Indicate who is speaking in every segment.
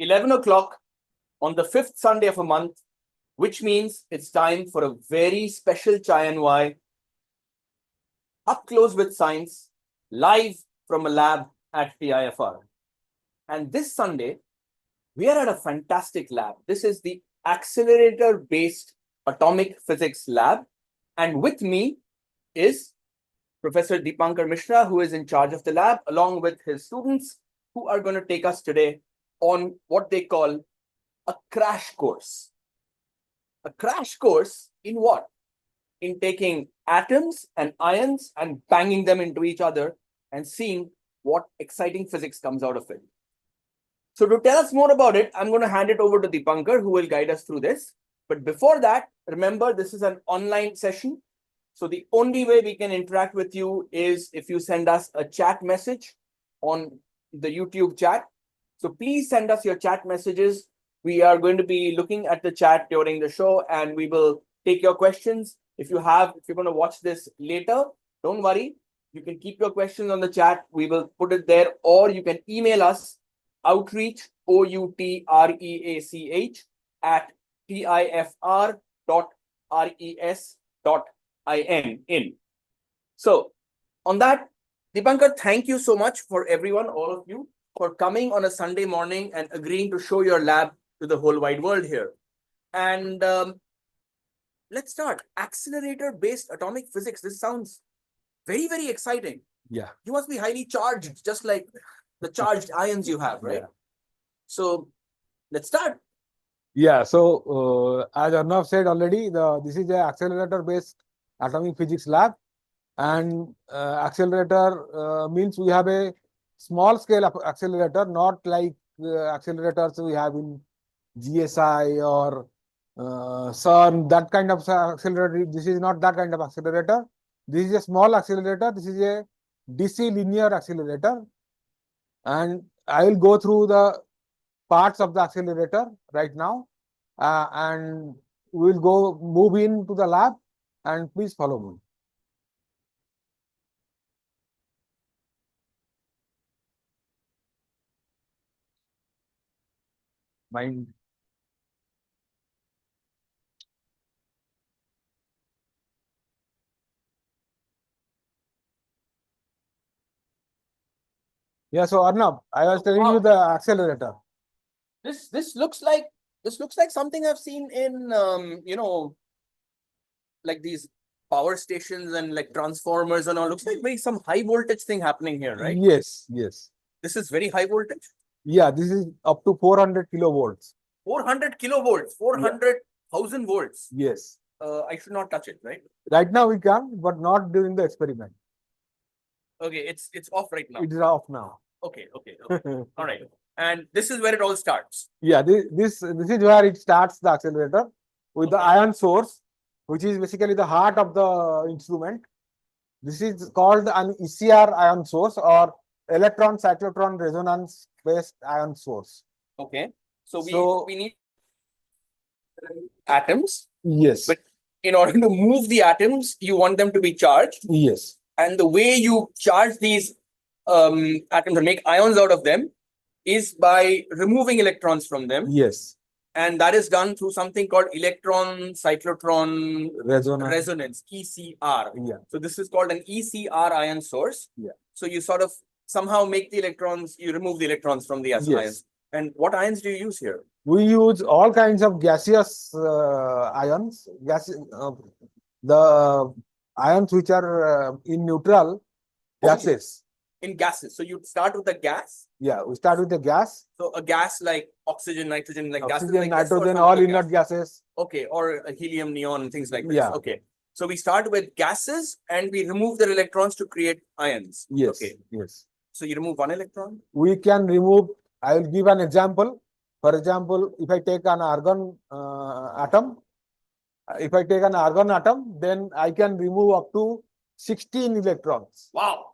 Speaker 1: 11 o'clock on the 5th Sunday of a month, which means it's time for a very special Chai and Why, up close with science, live from a lab at TIFR. And this Sunday, we are at a fantastic lab. This is the accelerator-based atomic physics lab. And with me is Professor Deepankar Mishra, who is in charge of the lab, along with his students, who are going to take us today on what they call a crash course. A crash course in what? In taking atoms and ions and banging them into each other and seeing what exciting physics comes out of it. So to tell us more about it, I'm going to hand it over to Deepankar, who will guide us through this. But before that, remember, this is an online session. So the only way we can interact with you is if you send us a chat message on the YouTube chat. So please send us your chat messages. We are going to be looking at the chat during the show and we will take your questions. If you're going to watch this later, don't worry. You can keep your questions on the chat. We will put it there, or you can email us outreach, outreach at tifr.res.in. So on that, Deepankar, thank you so much for everyone, all of you, for coming on a Sunday morning and agreeing to show your lab to the whole wide world here. And let's start. Accelerator-based atomic physics. This sounds very, very exciting.
Speaker 2: Yeah.
Speaker 1: You must be highly charged, just like the charged ions you have, right?
Speaker 2: Yeah.
Speaker 1: So let's start.
Speaker 2: Yeah. So as Arnav said already, this is the accelerator-based atomic physics lab, and accelerator means we have a small scale accelerator, not like accelerators we have in GSI or CERN, that kind of accelerator. This is not that kind of accelerator. This is a small accelerator. This is a DC linear accelerator. And I will go through the parts of the accelerator right now. And we will move into the lab, and please follow me. Mind. Yeah, so Arnab, I was telling you the accelerator.
Speaker 1: This looks like something I've seen in like these power stations and like transformers and all. Looks like very some high voltage thing happening here, right?
Speaker 2: Yes, yes.
Speaker 1: This is very high voltage.
Speaker 2: Yeah, this is up to 400 kilovolts.
Speaker 1: 400 kilovolts, 400,000 volts.
Speaker 2: Yes.
Speaker 1: I should not touch it, right?
Speaker 2: Right now we can, but not during the experiment.
Speaker 1: Okay, it's off right now.
Speaker 2: It is off now.
Speaker 1: Okay. All right. And this is where it all starts.
Speaker 2: Yeah, this is where it starts, the accelerator, with the ion source, which is basically the heart of the instrument. This is called an ECR ion source, or Electron Cyclotron Resonance based ion source.
Speaker 1: Okay. So we need atoms.
Speaker 2: Yes.
Speaker 1: But in order to move the atoms, you want them to be charged.
Speaker 2: Yes.
Speaker 1: And the way you charge these atoms and make ions out of them is by removing electrons from them.
Speaker 2: Yes.
Speaker 1: And that is done through something called Electron Cyclotron Resonance, ECR.
Speaker 2: Yeah.
Speaker 1: So this is called an ECR ion source.
Speaker 2: Yeah.
Speaker 1: So you sort of somehow make the electrons, you remove the electrons from the ions. And what ions do you use here?
Speaker 2: We use all kinds of gaseous ions. The ions which are in neutral gases.
Speaker 1: In gases. So you start with a gas?
Speaker 2: Yeah, we start with the gas.
Speaker 1: So a gas like oxygen, nitrogen, like
Speaker 2: oxygen,
Speaker 1: gases like
Speaker 2: nitrogen, all inert gases.
Speaker 1: Okay, or helium, neon, things like this.
Speaker 2: Yeah.
Speaker 1: Okay. So we start with gases and we remove their electrons to create ions.
Speaker 2: Yes.
Speaker 1: Okay.
Speaker 2: Yes.
Speaker 1: So you remove one electron?
Speaker 2: We can remove, I will give an example. For example, if I take an argon atom, then I can remove up to 16 electrons.
Speaker 1: Wow.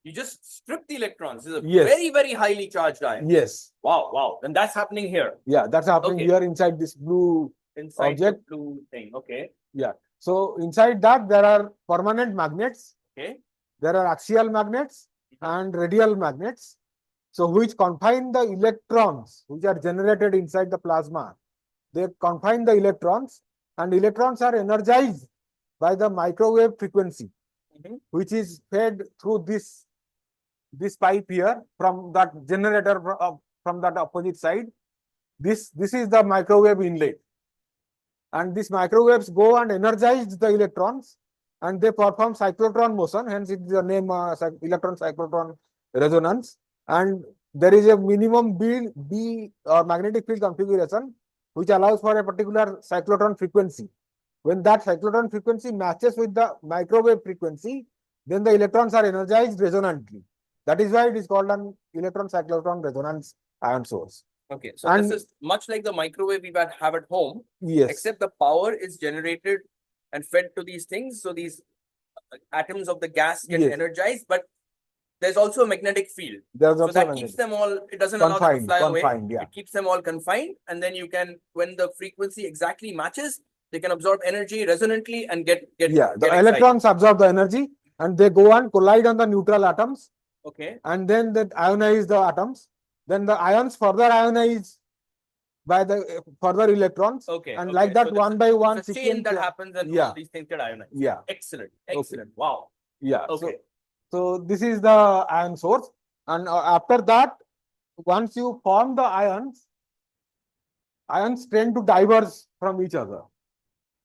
Speaker 1: You just strip the electrons. This is a
Speaker 2: Yes.
Speaker 1: very, very highly charged ion.
Speaker 2: Yes.
Speaker 1: Wow. And that's happening here.
Speaker 2: Yeah, that's happening here inside this blue object.
Speaker 1: The blue thing. Okay.
Speaker 2: Yeah. So inside that there are permanent magnets.
Speaker 1: Okay.
Speaker 2: There are axial magnets and radial magnets. So which confine the electrons which are generated inside the plasma. They confine the electrons, and electrons are energized by the microwave frequency, which is fed through this pipe here from that generator from that opposite side. This is the microwave inlet, and these microwaves go and energize the electrons, and they perform cyclotron motion. Hence, it is the name electron cyclotron resonance. And there is a minimum B or magnetic field configuration which allows for a particular cyclotron frequency. When that cyclotron frequency matches with the microwave frequency, then the electrons are energized resonantly. That is why it is called an electron cyclotron resonance ion source.
Speaker 1: Okay, so this is much like the microwave we have at home.
Speaker 2: Yes.
Speaker 1: Except the power is generated and fed to these things. So these atoms of the gas get energized, but there's also a magnetic field. So that keeps them all, it doesn't allow them to fly away.
Speaker 2: Yeah.
Speaker 1: It keeps them all confined. And then you can, when the frequency exactly matches, they can absorb energy resonantly and get
Speaker 2: the
Speaker 1: excited.
Speaker 2: Electrons absorb the energy and they go and collide on the neutral atoms.
Speaker 1: Okay.
Speaker 2: And then they ionize the atoms. Then the ions further ionize by the further electrons.
Speaker 1: Okay.
Speaker 2: And like that, so one by one
Speaker 1: sequence. Chain that happens and all these things get ionized.
Speaker 2: Yeah.
Speaker 1: Excellent. Excellent. Wow.
Speaker 2: Yeah.
Speaker 1: Okay.
Speaker 2: So this is the ion source. And after that, once you form the ions tend to diverge from each other.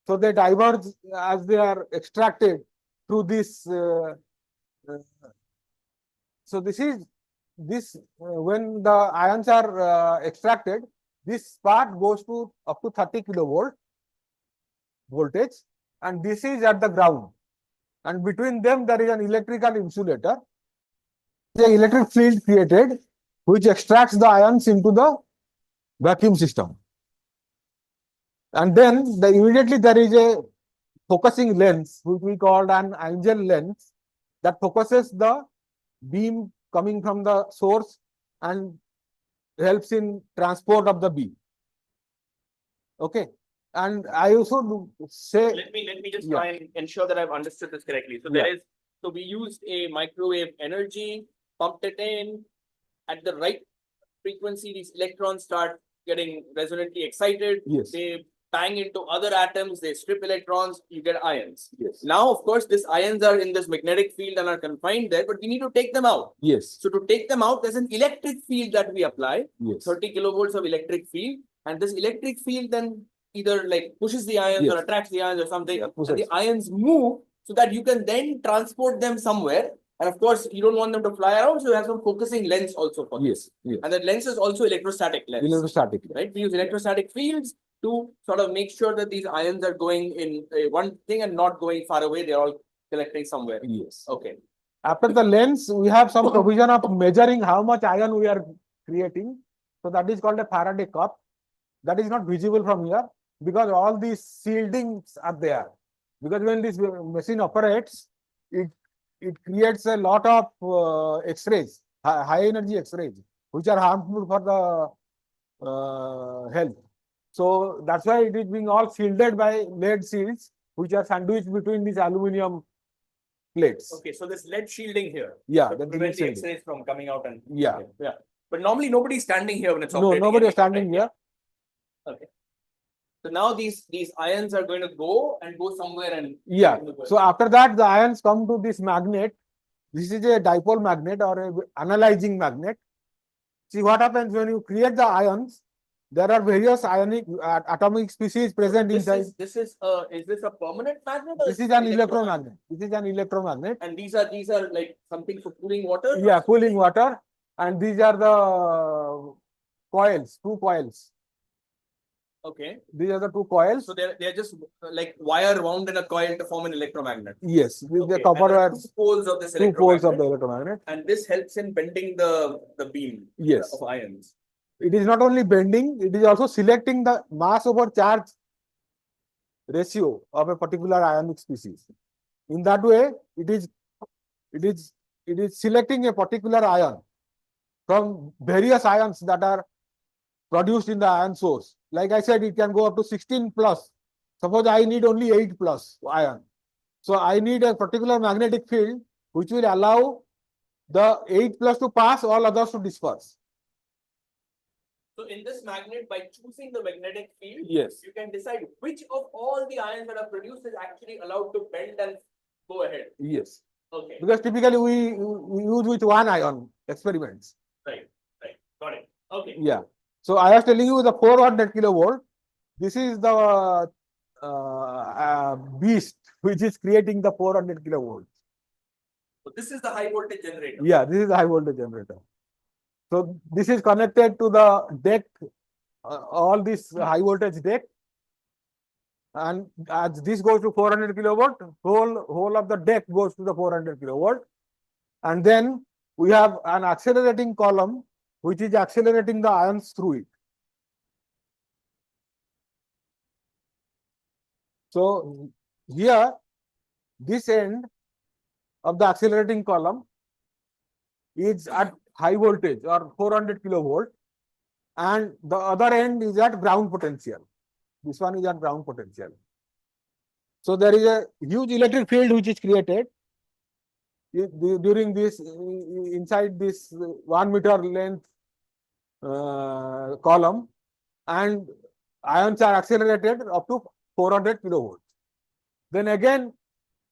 Speaker 2: So they diverge as they are extracted through this. So when the ions are extracted, this part goes to up to 30 kilovolt voltage, and this is at the ground. And between them, there is an electrical insulator. The electric field created, which extracts the ions into the vacuum system. And then immediately there is a focusing lens, which we call an angel lens, that focuses the beam coming from the source and helps in transport of the beam. Okay. And I also say,
Speaker 1: let me just try and ensure that I've understood this correctly. So so we used a microwave energy, pumped it in at the right frequency. These electrons start getting resonantly excited.
Speaker 2: Yes.
Speaker 1: They bang into other atoms, they strip electrons, you get ions.
Speaker 2: Yes.
Speaker 1: Now, of course, these ions are in this magnetic field and are confined there, but we need to take them out.
Speaker 2: Yes.
Speaker 1: So to take them out, there's an electric field that we apply,
Speaker 2: yes.
Speaker 1: 30 kilovolts of electric field, and this electric field then either like pushes the ions or attracts the ions or something, and the ions move so that you can then transport them somewhere. And of course, you don't want them to fly around, so you have some focusing lens also for this.
Speaker 2: Yes.
Speaker 1: And that lens is also electrostatic lens.
Speaker 2: Electrostatic.
Speaker 1: Right? We use electrostatic fields to sort of make sure that these ions are going in one thing and not going far away. They're all collecting somewhere.
Speaker 2: Yes.
Speaker 1: Okay.
Speaker 2: After the lens, we have some provision of measuring how much ion we are creating. So that is called a Faraday cup. That is not visible from here because all these shieldings are there. Because when this machine operates, it creates a lot of X-rays, high energy X-rays, which are harmful for the health. So that's why it is being all shielded by lead shields, which are sandwiched between these aluminum plates.
Speaker 1: Okay, so this lead shielding here.
Speaker 2: Yeah,
Speaker 1: to prevent the X-rays from coming out and
Speaker 2: yeah.
Speaker 1: But normally nobody is standing here when it's operating.
Speaker 2: No, nobody is standing here.
Speaker 1: Okay. So now these ions are going to go somewhere and
Speaker 2: So after that, the ions come to this magnet. This is a dipole magnet or a analyzing magnet. See what happens when you create the ions. There are various ionic atomic species present inside.
Speaker 1: Is this a permanent magnet?
Speaker 2: This is an electromagnet. This is an electromagnet.
Speaker 1: And these are like something for cooling water?
Speaker 2: Yeah, cooling water. And these are the coils, 2 coils.
Speaker 1: Okay.
Speaker 2: These are the 2 coils.
Speaker 1: So they're just like wire wound in a coil to form an electromagnet.
Speaker 2: Yes, with the copper wire.
Speaker 1: 2 poles of this
Speaker 2: 2 poles of the electromagnet.
Speaker 1: And this helps in bending the beam of ions.
Speaker 2: It is not only bending, it is also selecting the mass over charge ratio of a particular ionic species. In that way, it is selecting a particular ion from various ions that are produced in the ion source. Like I said, it can go up to 16 plus. Suppose I need only 8 plus ion. So I need a particular magnetic field which will allow the 8 plus to pass, all others to disperse.
Speaker 1: So in this magnet, by choosing the magnetic field,
Speaker 2: Yes.
Speaker 1: you can decide which of all the ions that are produced is actually allowed to bend and go ahead.
Speaker 2: Yes.
Speaker 1: Okay.
Speaker 2: Because typically we use with one ion experiments.
Speaker 1: Right. Got it. Okay.
Speaker 2: Yeah. So I was telling you the 400 kilovolt. This is the beast which is creating the 400 kilovolts.
Speaker 1: So this is the high voltage generator.
Speaker 2: Yeah, this is the high voltage generator. So this is connected to the deck, all this high voltage deck. And as this goes to 400 kilovolt, whole of the deck goes to the 400 kilovolt. And then we have an accelerating column which is accelerating the ions through it. So here, this end of the accelerating column is at high voltage or 400 kilovolt, and the other end is at ground potential. This one is at ground potential. So there is a huge electric field which is created during this, inside this 1 meter length column, and ions are accelerated up to 400 kilovolts. Then again,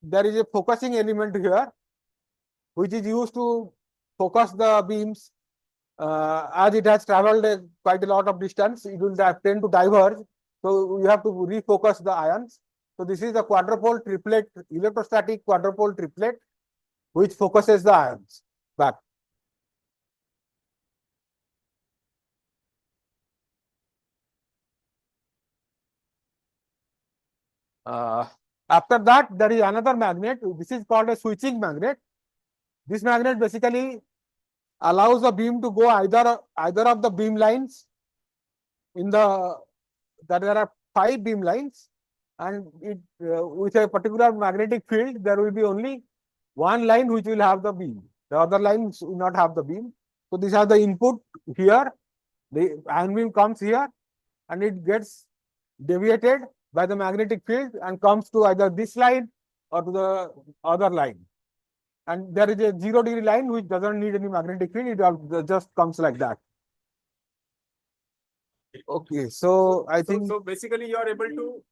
Speaker 2: there is a focusing element here, which is used to focus the beams. As it has traveled quite a lot of distance, it will tend to diverge. So we have to refocus the ions. So this is the quadrupole triplet, electrostatic quadrupole triplet, which focuses the ions back. After that, there is another magnet. This is called a switching magnet. This magnet basically allows the beam to go either of the beam lines. In the that there are 5 beam lines, and it with a particular magnetic field, there will be only one line which will have the beam. The other lines will not have the beam. So these are the input here. The ion beam comes here, and it gets deviated by the magnetic field and comes to either this line or to the other line. And there is a 0-degree line which doesn't need any magnetic field, it just comes like that. Okay, so I think.
Speaker 3: So basically, you are able to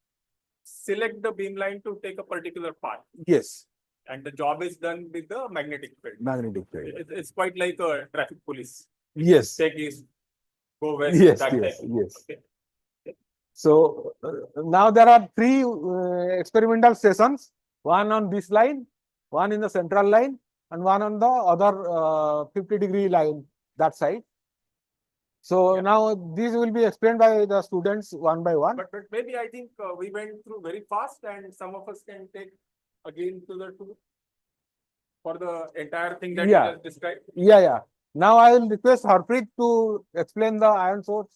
Speaker 3: select the beamline to take a particular path,
Speaker 2: Yes,
Speaker 3: and the job is done with the magnetic field.
Speaker 2: magnetic field.
Speaker 3: It's quite like a traffic police.
Speaker 2: Yes.
Speaker 3: Take east, go west.
Speaker 2: Yes,
Speaker 3: that
Speaker 2: yes,
Speaker 3: type.
Speaker 2: yes.
Speaker 3: Okay.
Speaker 2: So now there are 3 experimental stations, one on this line, one in the central line, and one on the other 50-degree line that side. So
Speaker 3: Yeah.
Speaker 2: now these will be explained by the students one by one.
Speaker 3: But maybe I think we went through very fast, and some of us can take again to the tour for the entire thing that
Speaker 2: Yeah.
Speaker 3: you just described.
Speaker 2: Yeah. Now I will request Harpreet to explain the ion source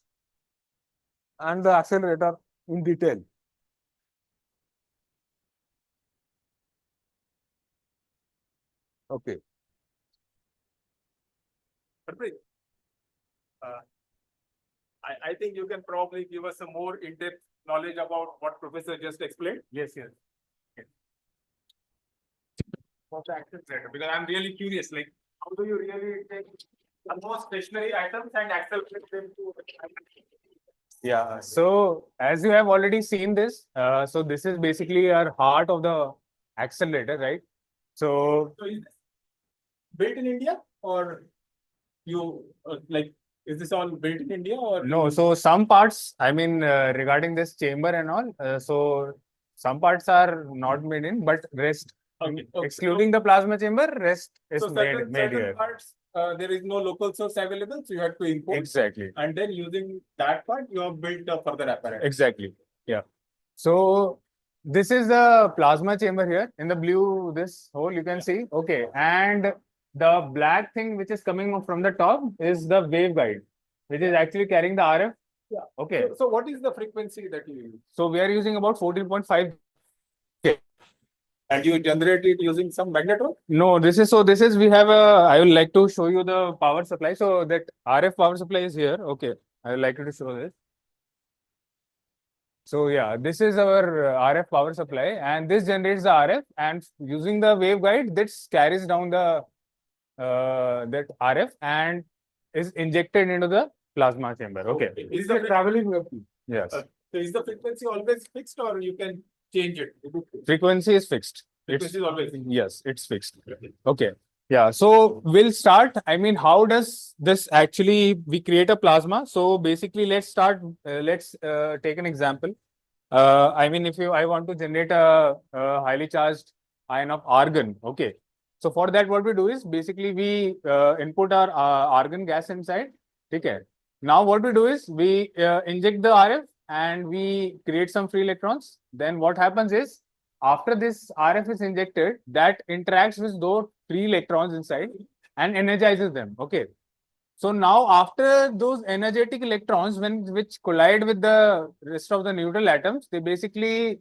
Speaker 2: and the accelerator in detail. Okay.
Speaker 3: Harpreet, I think you can probably give us a more in-depth knowledge about what Professor just explained.
Speaker 4: Yes.
Speaker 3: For the accelerator, because I'm really curious, like, how do you really take almost stationary atoms and accelerate them to?
Speaker 4: Yeah. So as you have already seen this, so this is basically our heart of the accelerator, right? So
Speaker 3: So is this built in India, or you like? Is this all built in India, or
Speaker 4: no, so some parts, I mean, regarding this chamber and all, so some parts are not made in, but rest,
Speaker 3: Okay.
Speaker 4: excluding the plasma chamber, rest is
Speaker 3: So
Speaker 4: made
Speaker 3: certain
Speaker 4: here.
Speaker 3: parts there is no local source available, so you have to import.
Speaker 4: Exactly.
Speaker 3: And then using that part, you have built a further apparatus.
Speaker 4: Exactly. Yeah. So this is the plasma chamber here in the blue, this hole you can see. Okay. And the black thing which is coming from the top is the waveguide, which is actually carrying the RF.
Speaker 3: Yeah.
Speaker 4: Okay.
Speaker 3: So what is the frequency that you use?
Speaker 4: So we are using about 14.5.
Speaker 3: And you generate it using some magnetron?
Speaker 4: No, this is we have I would like to show you the power supply. So that RF power supply is here. Okay. I would like you to show this. So yeah, this is our RF power supply, and this generates the RF, and using the waveguide, this carries down the that RF and is injected into the plasma chamber. Okay.
Speaker 3: Is the traveling wave?
Speaker 4: Yes.
Speaker 3: So is the frequency always fixed or you can change it?
Speaker 4: Frequency is fixed.
Speaker 3: Frequency is always fixed.
Speaker 4: Yes, it's fixed. Okay. Yeah. So we'll start. I mean, how does this actually we create a plasma? So basically, let's start. Let's take an example. I mean, if I want to generate a highly charged ion of argon. Okay. So for that, what we do is basically we input our argon gas inside. Okay. Now what we do is we inject the RF and we create some free electrons. Then what happens is after this RF is injected, that interacts with those free electrons inside and energizes them. Okay. So now after those energetic electrons, which collide with the rest of the neutral atoms, they basically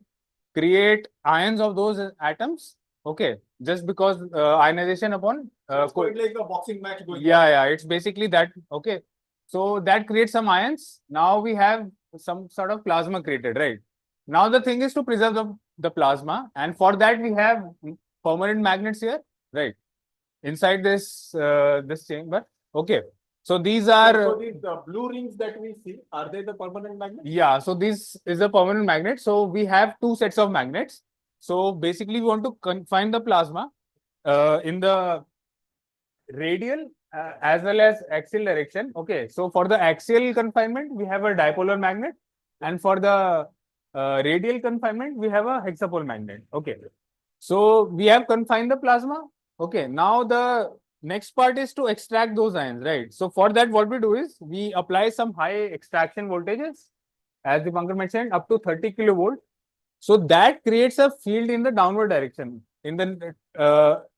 Speaker 4: create ions of those atoms. Okay, just because ionization upon
Speaker 3: It's going like a boxing match going.
Speaker 4: yeah, it's basically that. Okay, so that creates some ions. Now we have some sort of plasma created, right? Now the thing is to preserve the plasma, and for that we have permanent magnets here, right? Inside this this chamber. Okay, so these are
Speaker 3: So these blue rings that we see, are they the permanent magnets?
Speaker 4: yeah. So this is a permanent magnet. So we have two sets of magnets. So basically, we want to confine the plasma in the radial as well as axial direction. Okay. So for the axial confinement, we have a dipolar magnet, and for the radial confinement, we have a hexapole magnet. Okay. So we have confined the plasma. Okay. Now the next part is to extract those ions, right? So for that, what we do is we apply some high extraction voltages, as Dipankar mentioned, up to 30 kilovolt. So that creates a field in the downward direction, in the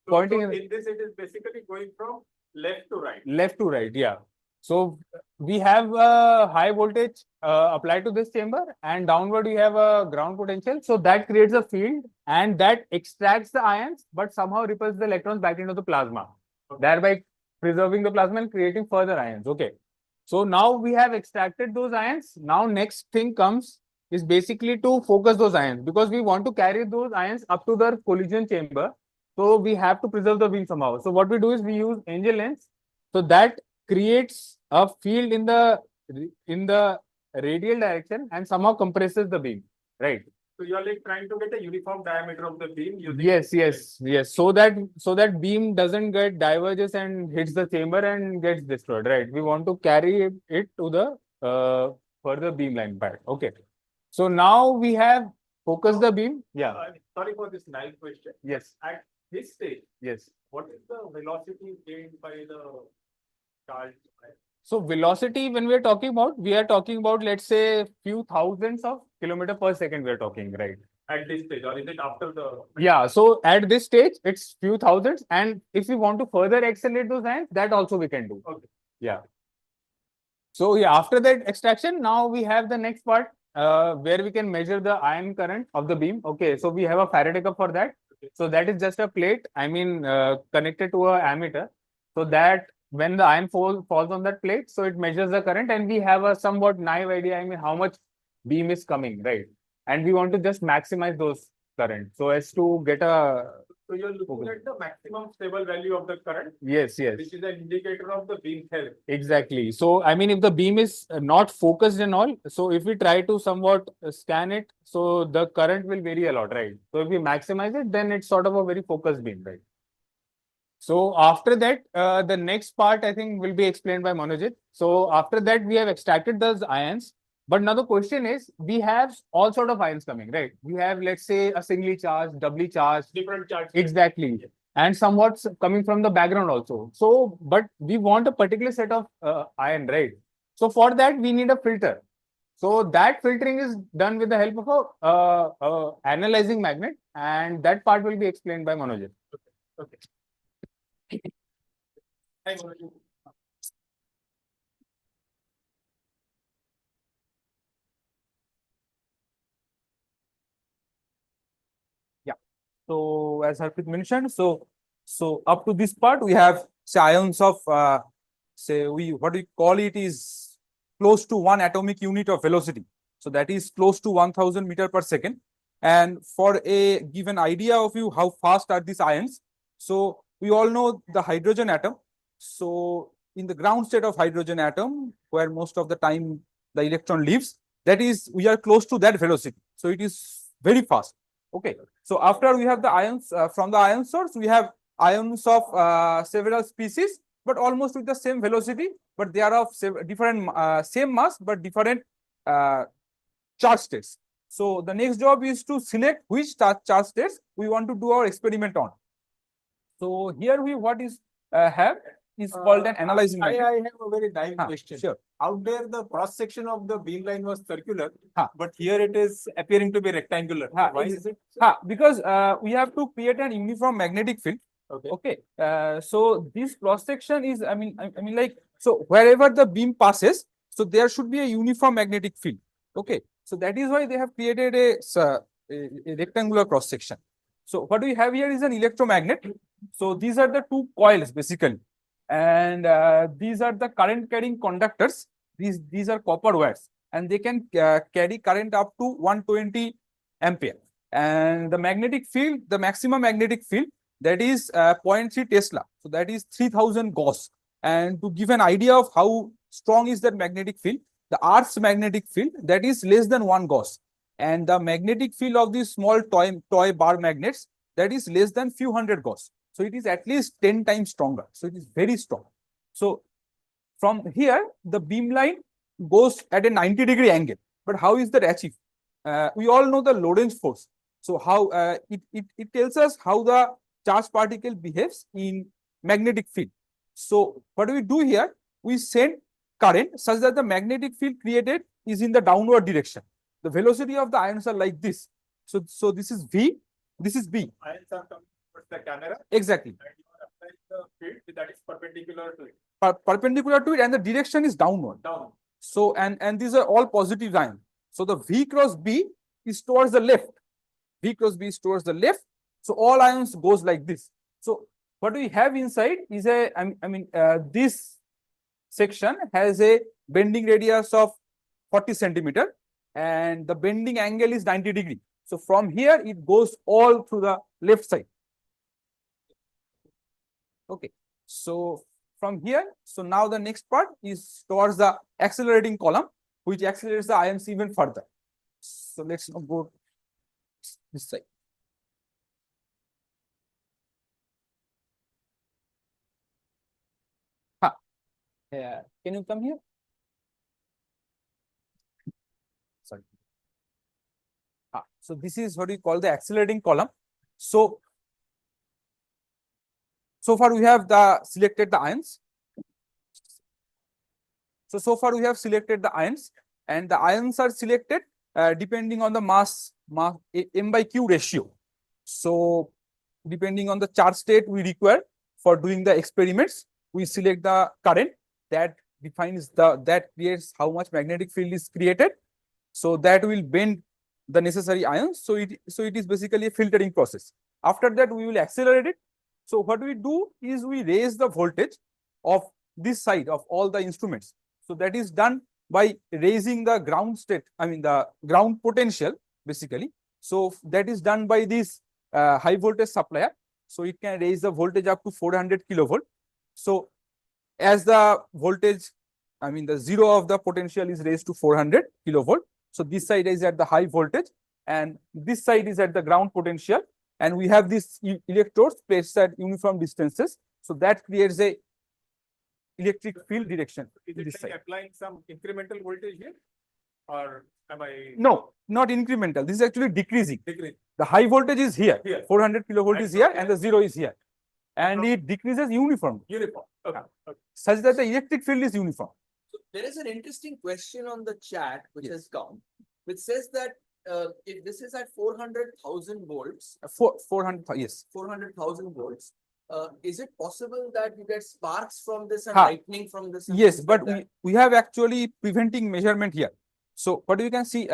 Speaker 4: pointing
Speaker 3: So in this, it is basically going from left to right.
Speaker 4: left to right. Yeah. So we have a high voltage applied to this chamber, and downward we have a ground potential. So that creates a field, and that extracts the ions, but somehow repels the electrons back into the plasma, thereby preserving the plasma and creating further ions. Okay. So now we have extracted those ions. Now next thing comes is basically to focus those ions, because we want to carry those ions up to the collision chamber. So we have to preserve the beam somehow. So what we do is we use angel lens. So that creates a field in the radial direction and somehow compresses the beam, right?
Speaker 3: So you are like trying to get a uniform diameter of the beam using.
Speaker 4: Yes. So that beam doesn't get diverges and hits the chamber and gets destroyed, right? We want to carry it to the further beam line part. Okay. So now we have focused the beam. Yeah.
Speaker 3: Sorry for this naive question.
Speaker 4: Yes.
Speaker 3: At this stage,
Speaker 4: Yes.
Speaker 3: what is the velocity gained by the charge?
Speaker 4: So velocity, when we are talking about, let's say few thousands of kilometer per second. We are talking, right?
Speaker 3: At this stage, or is it after the?
Speaker 4: Yeah. So at this stage, it's few thousands, and if we want to further accelerate those ions, that also we can do.
Speaker 3: Okay.
Speaker 4: Yeah. So yeah, after that extraction, now we have the next part where we can measure the ion current of the beam. Okay. So we have a Faraday cup for that.
Speaker 3: Okay.
Speaker 4: So that is just a plate, connected to a ammeter, so that when the ion falls on that plate, so it measures the current, and we have a somewhat naive idea, I mean, how much beam is coming, right? And we want to just maximize those current so as to get a.
Speaker 3: So you're looking at the maximum stable value of the current,
Speaker 4: Yes.
Speaker 3: which is an indicator of the beam health.
Speaker 4: Exactly. So, I mean, if the beam is not focused and all, so if we try to somewhat scan it, so the current will vary a lot, right? So if we maximize it, then it's sort of a very focused beam, right? So after that, the next part I think will be explained by Manojit. So after that, we have extracted those ions. But now the question is, we have all sort of ions coming, right? We have, let's say, a singly charged, doubly charged.
Speaker 3: Different charge.
Speaker 4: Exactly. And somewhat coming from the background also. So, but we want a particular set of ion, right? So for that, we need a filter. So that filtering is done with the help of a analyzing magnet, and that part will be explained by Manojit.
Speaker 3: Okay. Hi, Manoj.
Speaker 5: So as Harpreet mentioned, so up to this part we have say ions of say what we call it is close to 1 atomic unit of velocity. So that is close to 1000 meter per second. And for a given idea of you how fast are these ions, so we all know the hydrogen atom. So in the ground state of hydrogen atom, where most of the time the electron lives, that is, we are close to that velocity. So it is very fast. Okay. So after we have the ions from the ion source, we have ions of several species, but almost with the same velocity, but they are of different same mass, but different charge states. So the next job is to select which charge states we want to do our experiment on. So here we what is have is called an analyzing
Speaker 3: I
Speaker 5: magnet.
Speaker 3: have a very naive question.
Speaker 5: Sure.
Speaker 3: Out there, the cross section of the beamline was circular,
Speaker 5: Ha.
Speaker 3: but here it is appearing to be rectangular.
Speaker 5: Ha,
Speaker 3: Why is it?
Speaker 5: Because we have to create an uniform magnetic field.
Speaker 3: Okay.
Speaker 5: Okay. So this cross section is, I mean, like, so wherever the beam passes, so there should be a uniform magnetic field. Okay. So that is why they have created a rectangular cross section. So what we have here is an electromagnet. So these are the two coils basically, and these are the current carrying conductors. These are copper wires, and they can carry current up to 120 ampere. And the magnetic field, the maximum magnetic field, that is 0.3 Tesla. So that is 3000 Gauss. And to give an idea of how strong is that magnetic field, the Earth's magnetic field, that is less than 1 Gauss. And the magnetic field of these small toy bar magnets, that is less than few hundred Gauss. So it is at least 10 times stronger. So it is very strong. So from here, the beamline goes at a 90-degree angle. But how is that achieved? We all know the Lorentz force. So how it tells us how the charged particle behaves in magnetic field. So what do we do here? We send current such that the magnetic field created is in the downward direction. The velocity of the ions are like this. So this is V, this is B.
Speaker 3: Ions are coming towards the camera.
Speaker 5: Exactly.
Speaker 3: And you are applying the field that is perpendicular to it.
Speaker 5: Perpendicular to it, and the direction is downward.
Speaker 3: Down.
Speaker 5: So and these are all positive ions. So the V cross B is towards the left. V cross B is towards the left. So all ions goes like this. So what we have inside is this section has a bending radius of 40 centimeter, and the bending angle is 90 degree. So from here it goes all through the left side. Okay. So from here, so now the next part is towards the accelerating column, which accelerates the ions even further. So let's now go this side. Yeah. Can you come here? Sorry. So this is what we call the accelerating column. So far we have selected the ions. So far we have selected the ions, and the ions are selected depending on the mass M by Q ratio. So depending on the charge state we require for doing the experiments, we select the current that defines that creates how much magnetic field is created. So that will bend the necessary ions. So it is basically a filtering process. After that, we will accelerate it. So what we do is we raise the voltage of this side of all the instruments. So that is done by raising the ground state, the ground potential basically. So that is done by this high voltage supplier. So it can raise the voltage up to 400 kilovolt. So as the voltage, the zero of the potential is raised to 400 kilovolt. So this side is at the high voltage, and this side is at the ground potential. And we have these electrodes placed at uniform distances. So that creates a electric field direction.
Speaker 3: Is it like applying some incremental voltage here? Or am I?
Speaker 5: No, not incremental. This is actually decreasing.
Speaker 3: Decreasing.
Speaker 5: The high voltage is here. 400 kilovolt
Speaker 3: And
Speaker 5: is here,
Speaker 3: from
Speaker 5: and the zero is here. And it decreases uniformly.
Speaker 3: Uniform. Okay.
Speaker 5: Such that the electric field is uniform.
Speaker 1: So there is an interesting question on the chat which has come, which says that if this is at 400,000 volts,
Speaker 5: 400, yes.
Speaker 1: 400,000 volts, is it possible that you get sparks from this and
Speaker 5: Ha.
Speaker 1: lightning from this? and
Speaker 5: Yes,
Speaker 1: things
Speaker 5: but
Speaker 1: like that?
Speaker 5: we have actually preventing measurement here. So what you can see,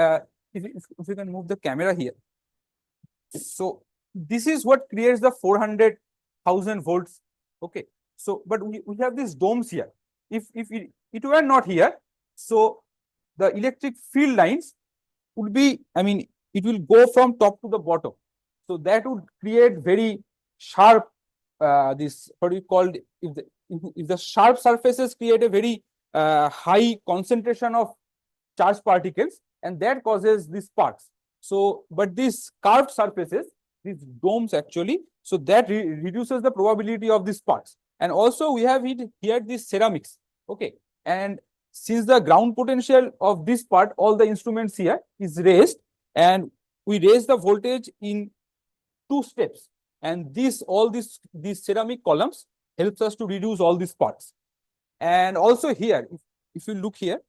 Speaker 5: if you can move the camera here. So this is what creates the 400,000 volts. Okay. So, but we have these domes here. If it were not here, so the electric field lines would be, it will go from top to the bottom. So that would create very sharp this what we call if the sharp surfaces create a very high concentration of charged particles, and that causes these sparks. So, but these curved surfaces, these domes actually, so that reduces the probability of these sparks. And also we have here these ceramics, okay, and since the ground potential of this part, all the instruments here is raised, and we raise the voltage in 2 steps, and all these ceramic columns helps us to reduce all these sparks. And also here, if you look here,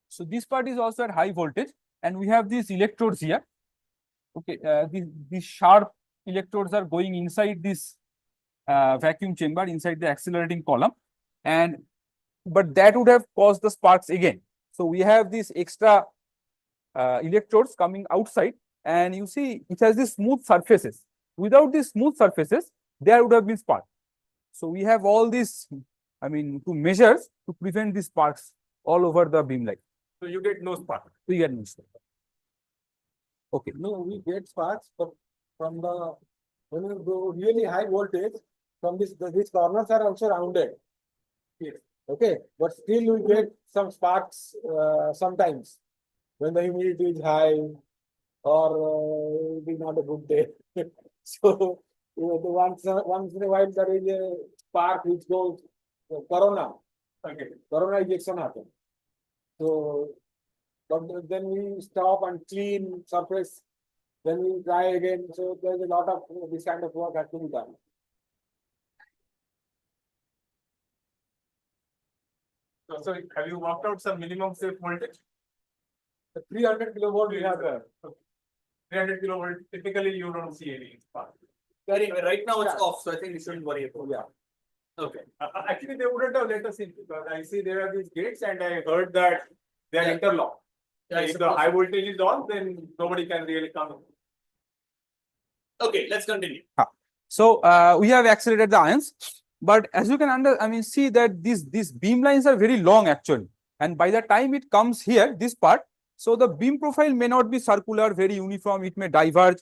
Speaker 5: so this part is also at high voltage, and we have these electrodes here. Okay, these sharp electrodes are going inside this vacuum chamber, inside the accelerating column, but that would have caused the sparks again. So we have these extra electrodes coming outside, and you see it has these smooth surfaces. Without these smooth surfaces, there would have been spark. So we have all these, I mean, to measures to prevent these sparks all over the beam light.
Speaker 3: So you get no spark.
Speaker 5: We get no spark. Okay.
Speaker 2: No, we get sparks from the, when you go really high voltage, from these corners are also rounded.
Speaker 3: Yes.
Speaker 2: Okay, but still we get some sparks sometimes when the humidity is high or it is not a good day. So once in a while there is a spark which goes corona.
Speaker 3: Okay.
Speaker 2: Corona ejection happens. So but then we stop and clean surface. Then we try again. So there's a lot of this kind of work has to be done.
Speaker 3: So have you worked out some minimum safe voltage?
Speaker 2: The 300 kilovolt we have there.
Speaker 3: 300 kilovolt, typically you don't see any spark.
Speaker 1: Right now it's off, so I think we shouldn't worry about it.
Speaker 2: Yeah.
Speaker 1: Okay.
Speaker 3: Actually, they wouldn't have let us in because I see there are these gates and I heard that they are interlocked.
Speaker 1: Yeah,
Speaker 3: If the high voltage is on, then nobody can really come in.
Speaker 1: Okay, let's continue.
Speaker 5: So we have accelerated the ions, but as you can see that these beam lines are very long actually, and by the time it comes here, this part, so the beam profile may not be circular, very uniform, it may diverge.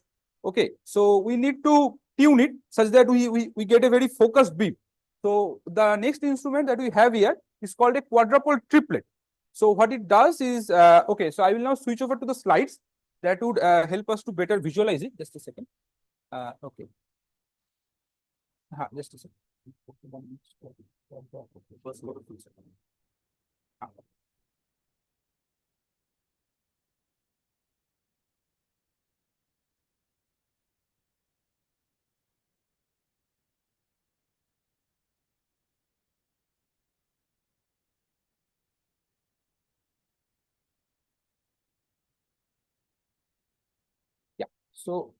Speaker 5: Okay, so we need to tune it such that we get a very focused beam. So the next instrument that we have here is called a quadrupole triplet. So what it does is, okay, so I will now switch over to the slides that would help us to better visualize it. Just a second. Okay. Just a second. Yeah. So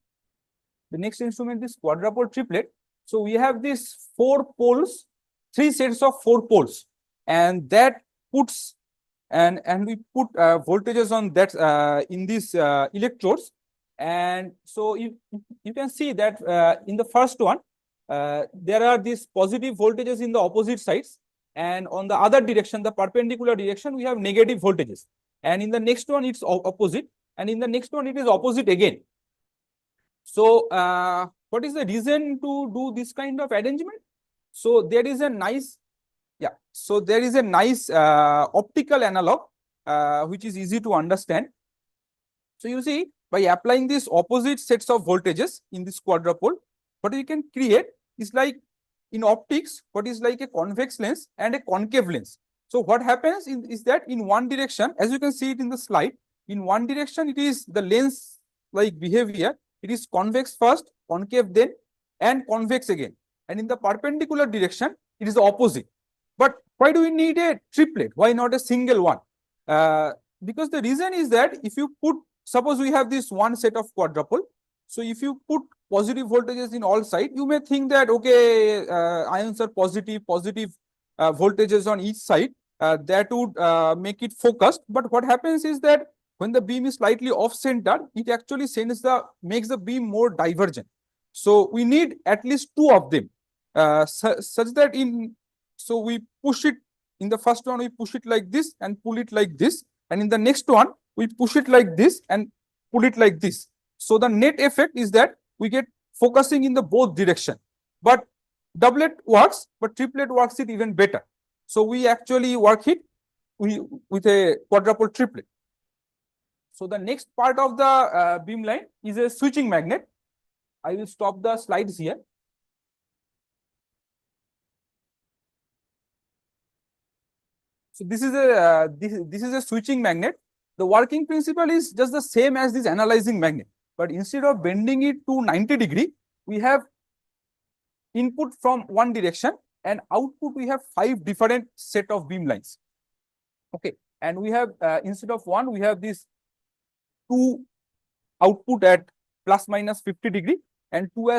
Speaker 5: the next instrument is quadrupole triplet. So we have these 4 poles, 3 sets of 4 poles, and that puts and we put voltages on that in these electrodes. And so you can see that in the first one there are these positive voltages in the opposite sides, and on the other direction, the perpendicular direction, we have negative voltages, and in the next one it's opposite, and in the next one it is opposite again. So what is the reason to do this kind of arrangement? So there is a nice, so there is a nice optical analog which is easy to understand. So you see, by applying these opposite sets of voltages in this quadrupole, what we can create is like in optics, what is like a convex lens and a concave lens. So what happens is that in one direction, as you can see it in the slide, in one direction it is the lens like behavior. It is convex first, concave then, and convex again. And in the perpendicular direction, it is the opposite. But why do we need a triplet? Why not a single one? Because the reason is that if you put, suppose we have this one set of quadrupole. So if you put positive voltages in all sides, you may think that, okay, ions are positive voltages on each side. That would make it focused. But what happens is that when the beam is slightly off-center, it actually makes the beam more divergent. So we need at least 2 of them, such that so we push it in the first one, we push it like this and pull it like this, and in the next one we push it like this and pull it like this. So the net effect is that we get focusing in the both direction. But doublet works, but triplet works it even better. So we actually work it with a quadruple triplet. So the next part of the beam line is a switching magnet. I will stop the slides here. So this is a this is a switching magnet. The working principle is just the same as this analyzing magnet, but instead of bending it to 90°, we have input from one direction and output we have 5 different set of beam lines. Okay, and we have instead of one we have this 2 output at plus minus 50° and 2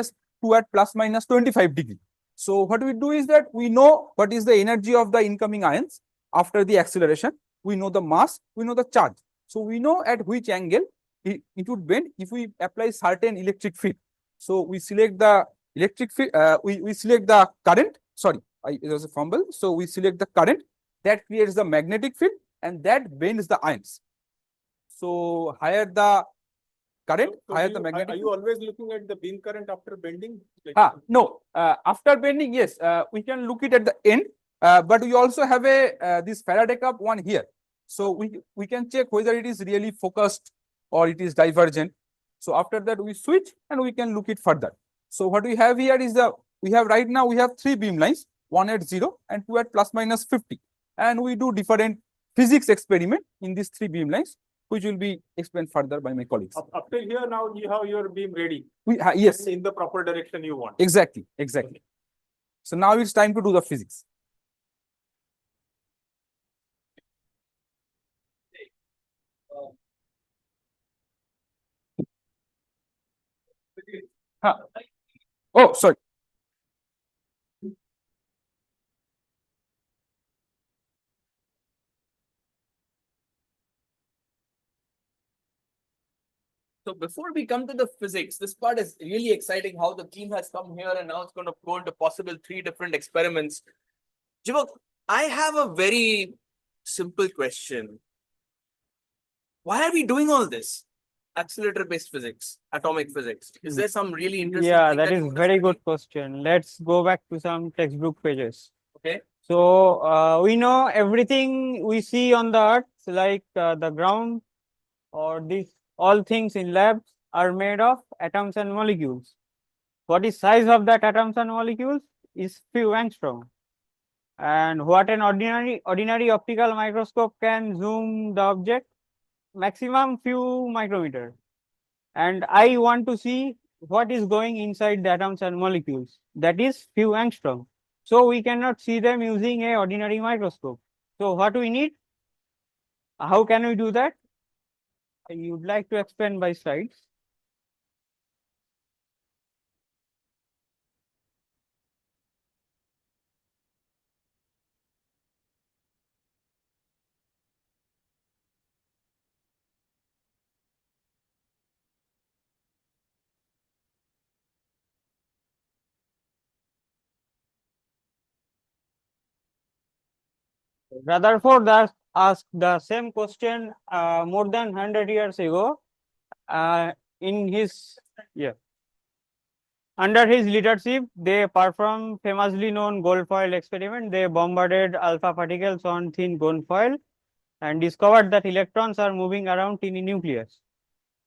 Speaker 5: at plus minus 25°. So what we do is that we know what is the energy of the incoming ions after the acceleration. We know the mass, we know the charge. So we know at which angle it would bend if we apply certain electric field. So we select the electric field, we select the current, sorry, it was a fumble. So we select the current that creates the magnetic field and that bends the ions. So higher the current, higher the magnetic.
Speaker 3: Are you always looking at the beam current after bending? Like
Speaker 5: No, after bending, yes, we can look it at the end, but we also have a this Faraday cup one here. So we can check whether it is really focused or it is divergent. So after that we switch and we can look it further. So what we have here is we have 3 beam lines, 1 at 0 and 2 at plus minus 50. And we do different physics experiment in these 3 beam lines, which will be explained further by my colleagues.
Speaker 3: up till here, now you have your beam ready.
Speaker 5: Yes,
Speaker 3: In the proper direction you want.
Speaker 5: exactly. So now it's time to do the physics. Oh, sorry.
Speaker 1: So before we come to the physics, this part is really exciting how the team has come here and now it's going to go into possible 3 different experiments. Jivak, I have a very simple question. Why are we doing all this? Accelerator-based physics, atomic physics. Is there some really interesting
Speaker 6: Yeah,
Speaker 1: thing
Speaker 6: that
Speaker 1: you
Speaker 6: is
Speaker 1: want to
Speaker 6: very
Speaker 1: study?
Speaker 6: good question. Let's go back to some textbook pages.
Speaker 1: Okay.
Speaker 6: So we know everything we see on the earth, like the ground or these all things in labs are made of atoms and molecules. What is size of that atoms and molecules is few angstrom. And what an ordinary optical microscope can zoom the object, maximum few micrometer. And I want to see what is going inside the atoms and molecules, that is few angstrom. So we cannot see them using a ordinary microscope. So what we need, how can we do that? I would like to explain by slides. Rutherford asked the same question more than 100 years ago. In his under his leadership, they performed famously known gold foil experiment. They bombarded alpha particles on thin gold foil and discovered that electrons are moving around in a nucleus.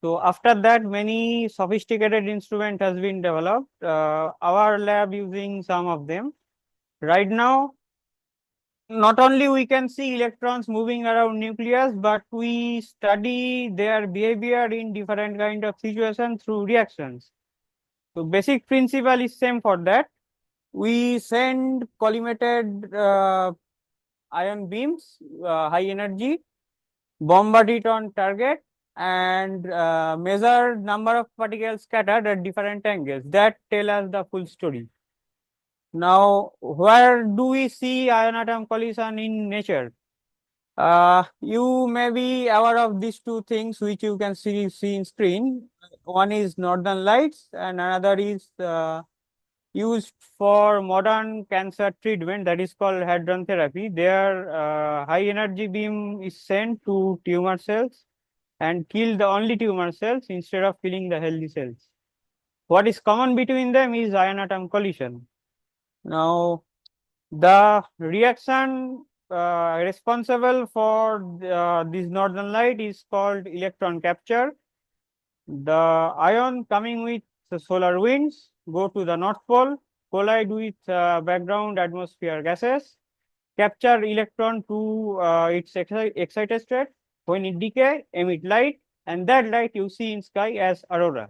Speaker 6: So after that, many sophisticated instrument has been developed. Our lab using some of them. Right now, not only we can see electrons moving around nucleus, but we study their behavior in different kind of situations through reactions. So basic principle is same for that. We send collimated ion beams, high energy, bombard it on target and measure number of particles scattered at different angles. That tell us the full story. Now, where do we see ion atom collision in nature? You may be aware of these 2 things which you can see in screen. One is northern lights and another is used for modern cancer treatment, that is called hadron therapy. Their high energy beam is sent to tumor cells and kill the only tumor cells instead of killing the healthy cells. What is common between them is ion atom collision. Now, the reaction responsible for this northern light is called electron capture. The ion coming with the solar winds go to the North Pole, collide with background atmosphere gases, capture electron to its excited state. When it decay, emit light, and that light you see in sky as aurora.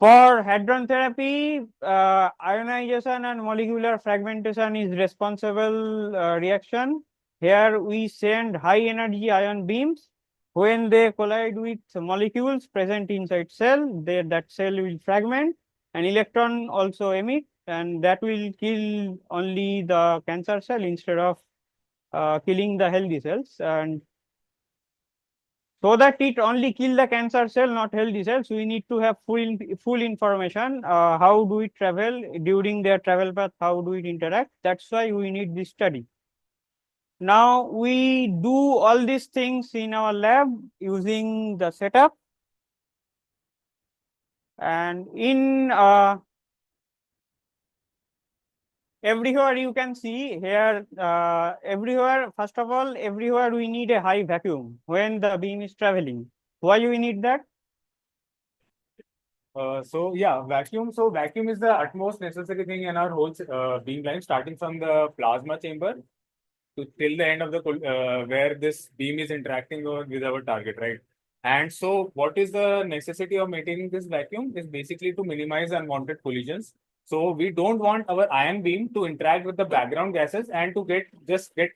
Speaker 6: For hadron therapy, ionization and molecular fragmentation is responsible reaction. Here we send high energy ion beams. When they collide with molecules present inside cell, that cell will fragment, and electron also emit, and that will kill only the cancer cell instead of killing the healthy cells. And so that it only kill the cancer cell, not healthy cells, we need to have full information. How do it travel during their travel path? How do it interact? That's why we need this study. Now we do all these things in our lab using the setup, and in everywhere you can see here, everywhere, first of all, everywhere we need a high vacuum when the beam is traveling. Why we need that?
Speaker 4: So yeah, vacuum. So vacuum is the utmost necessary thing in our whole beam line, starting from the plasma chamber to till the end of the where this beam is interacting with our target, right? And so, what is the necessity of maintaining this vacuum? Is basically to minimize unwanted collisions. So we don't want our ion beam to interact with the background gases and to get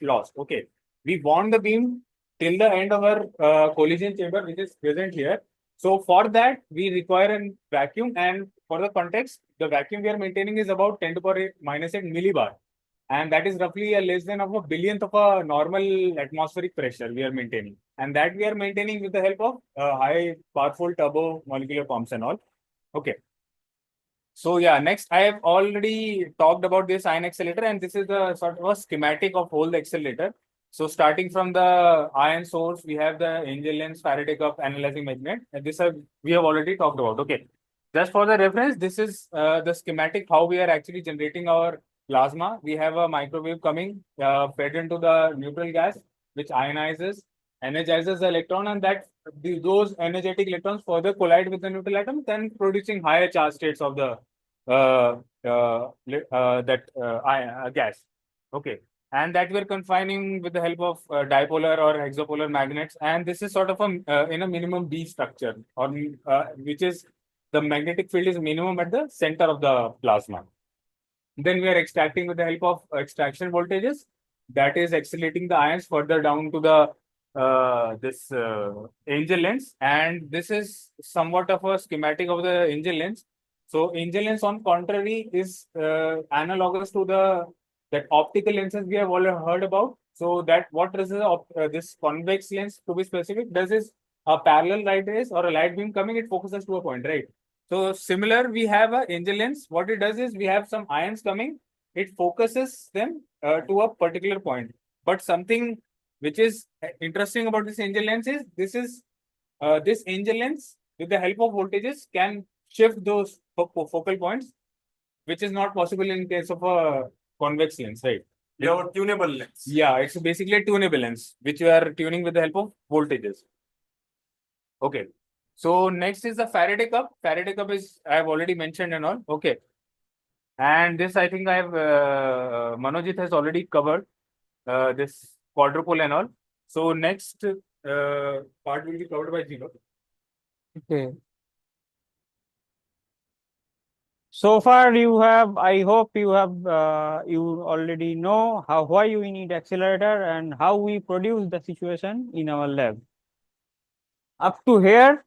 Speaker 4: lost. Okay, we want the beam till the end of our collision chamber, which is present here. So for that, we require a vacuum, and for the context, the vacuum we are maintaining is about 10 to the power -8 millibar, and that is roughly a less than of a billionth of a normal atmospheric pressure we are maintaining, and that we are maintaining with the help of high powerful turbo molecular pumps and all. Okay. So yeah, next I have already talked about this ion accelerator, and this is the sort of a schematic of whole the accelerator. So starting from the ion source, we have the angel lens, Faraday cup, analyzing magnet, and this we have already talked about. Okay, just for the reference, this is the schematic how we are actually generating our plasma. We have a microwave coming fed into the neutral gas, which ionizes, energizes the electron, and that those energetic electrons further collide with the neutral atom, then producing higher charge states of the gas. Okay, and that we're confining with the help of dipolar or hexapolar magnets, and this is sort of a in a minimum B structure, or which is the magnetic field is minimum at the center of the plasma. Then we are extracting with the help of extraction voltages, that is accelerating the ions further down to the this angel lens, and this is somewhat of a schematic of the angel lens. So angel lens, on contrary, is analogous to the that optical lenses we have all heard about. So that what does this convex lens, to be specific, does is a parallel light rays or a light beam coming, it focuses to a point, right? So similar, we have a angel lens. What it does is we have some ions coming, it focuses them to a particular point. But something which is interesting about this angel lens is this angel lens with the help of voltages can shift those focal points, which is not possible in case of a convex lens, right?
Speaker 3: We have a tunable lens.
Speaker 4: Yeah, it's basically a tunable lens, which you are tuning with the help of voltages. Okay. So next is the Faraday cup. Faraday cup is, I have already mentioned and all. Okay. And this I think I have, Manojit has already covered this quadrupole and all. So next part will be covered by Gino.
Speaker 6: Okay. So far you have, I hope you have, you already know why we need accelerator and how we produce the situation in our lab. Up to here,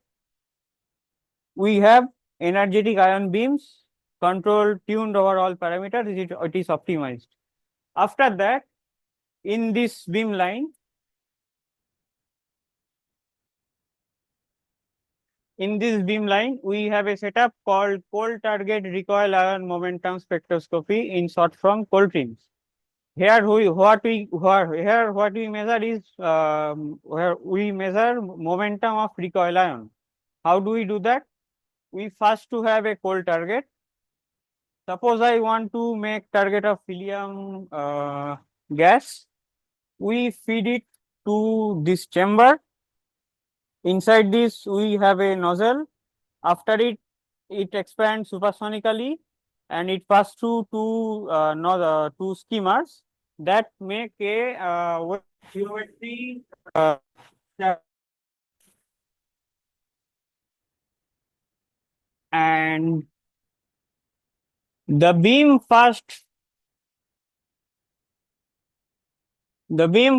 Speaker 6: we have energetic ion beams, controlled, tuned over all parameters, it is optimized. After that, in this beam line, we have a setup called cold target recoil ion momentum spectroscopy, in short from ColTRIMS. Here what we measure is where we measure momentum of recoil ion. How do we do that? we first to have a cold target. Suppose I want to make target of helium gas. We feed it to this chamber. Inside this, we have a nozzle. After it, it expands supersonically and it passes through two skimmers that make a geometry and the beam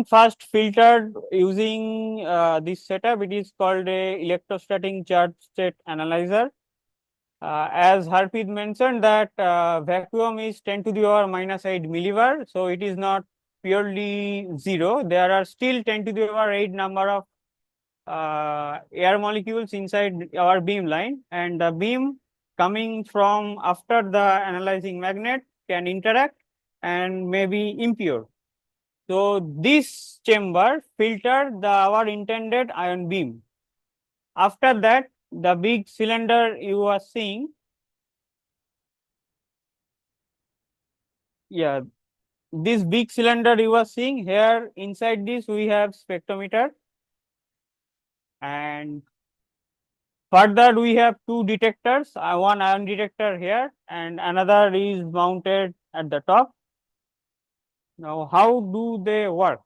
Speaker 6: first filtered using this setup. It is called a electrostatic charge state analyzer. As Harpreet mentioned that vacuum is 10 to the power minus 8 millibar, so it is not purely zero. There are still 10 to the power 8 number of air molecules inside our beam line, and the beam coming from after the analyzing magnet can interact and may be impure. So this chamber filtered our intended ion beam. After that, the big cylinder you are seeing, this big cylinder you are seeing here, inside this we have spectrometer, and further we have two detectors, one ion detector here and another is mounted at the top. Now how do they work?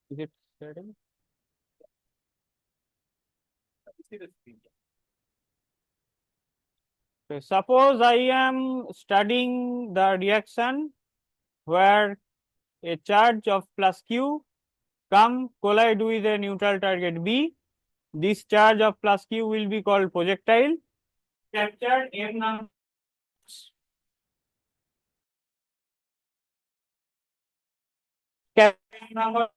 Speaker 6: Is it starting? So suppose I am studying the reaction where a charge of plus Q collide with a neutral target B. This charge of plus Q will be called projectile. Captured M number.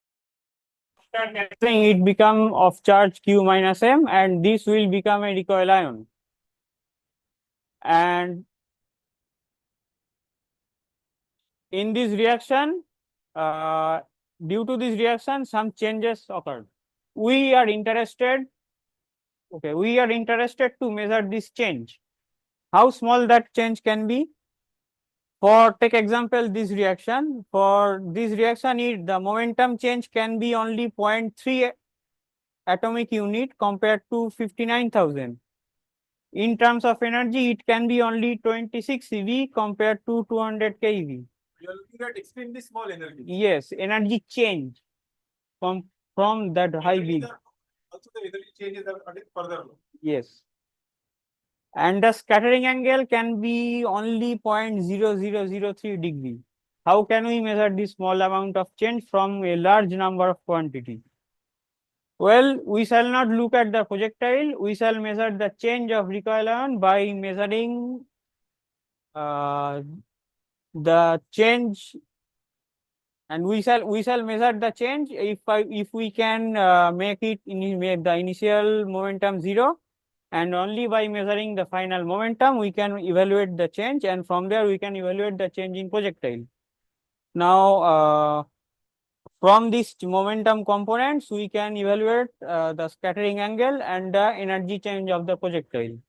Speaker 6: It become of charge Q minus M, and this will become a recoil ion. And in this reaction, due to this reaction, some changes occurred. We are interested to measure this change. How small that change can be? Take example, this reaction. For this reaction, the momentum change can be only 0.3 atomic unit compared to 59,000. In terms of energy, it can be only 26 eV compared to 200 keV.
Speaker 3: You are looking at extremely small energy.
Speaker 6: Yes, energy change from that high beam.
Speaker 3: Also, the energy changes a bit further.
Speaker 6: Yes. And the scattering angle can be only 0.0003 degree. How can we measure this small amount of change from a large number of quantity? Well, we shall not look at the projectile. We shall measure the change of recoil ion by measuring the change, and we shall measure the change if we can make the initial momentum 0, and only by measuring the final momentum we can evaluate the change, and from there we can evaluate the change in projectile. Now from these momentum components we can evaluate the scattering angle and the energy change of the projectile.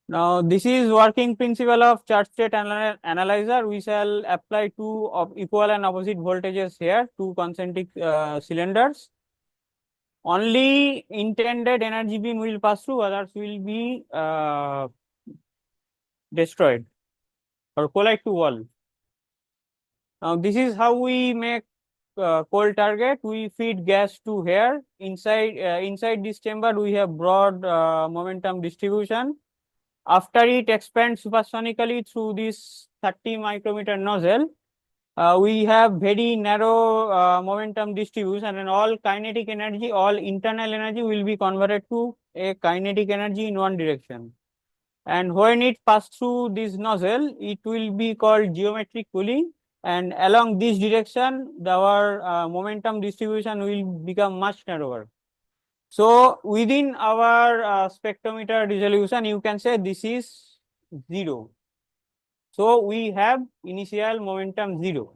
Speaker 6: Now this is working principle of charge state analyzer. We shall apply two of equal and opposite voltages here, two concentric cylinders. Only intended energy beam will pass through, others will be destroyed or collide to wall. Now this is how we make cold target. We feed gas to here. Inside this chamber we have broad momentum distribution. After it expands supersonically through this 30 micrometer nozzle, we have very narrow momentum distribution, and all kinetic energy, all internal energy will be converted to a kinetic energy in one direction. And when it passes through this nozzle, it will be called geometric cooling, and along this direction our momentum distribution will become much narrower. So within our spectrometer resolution, you can say this is 0. So we have initial momentum 0.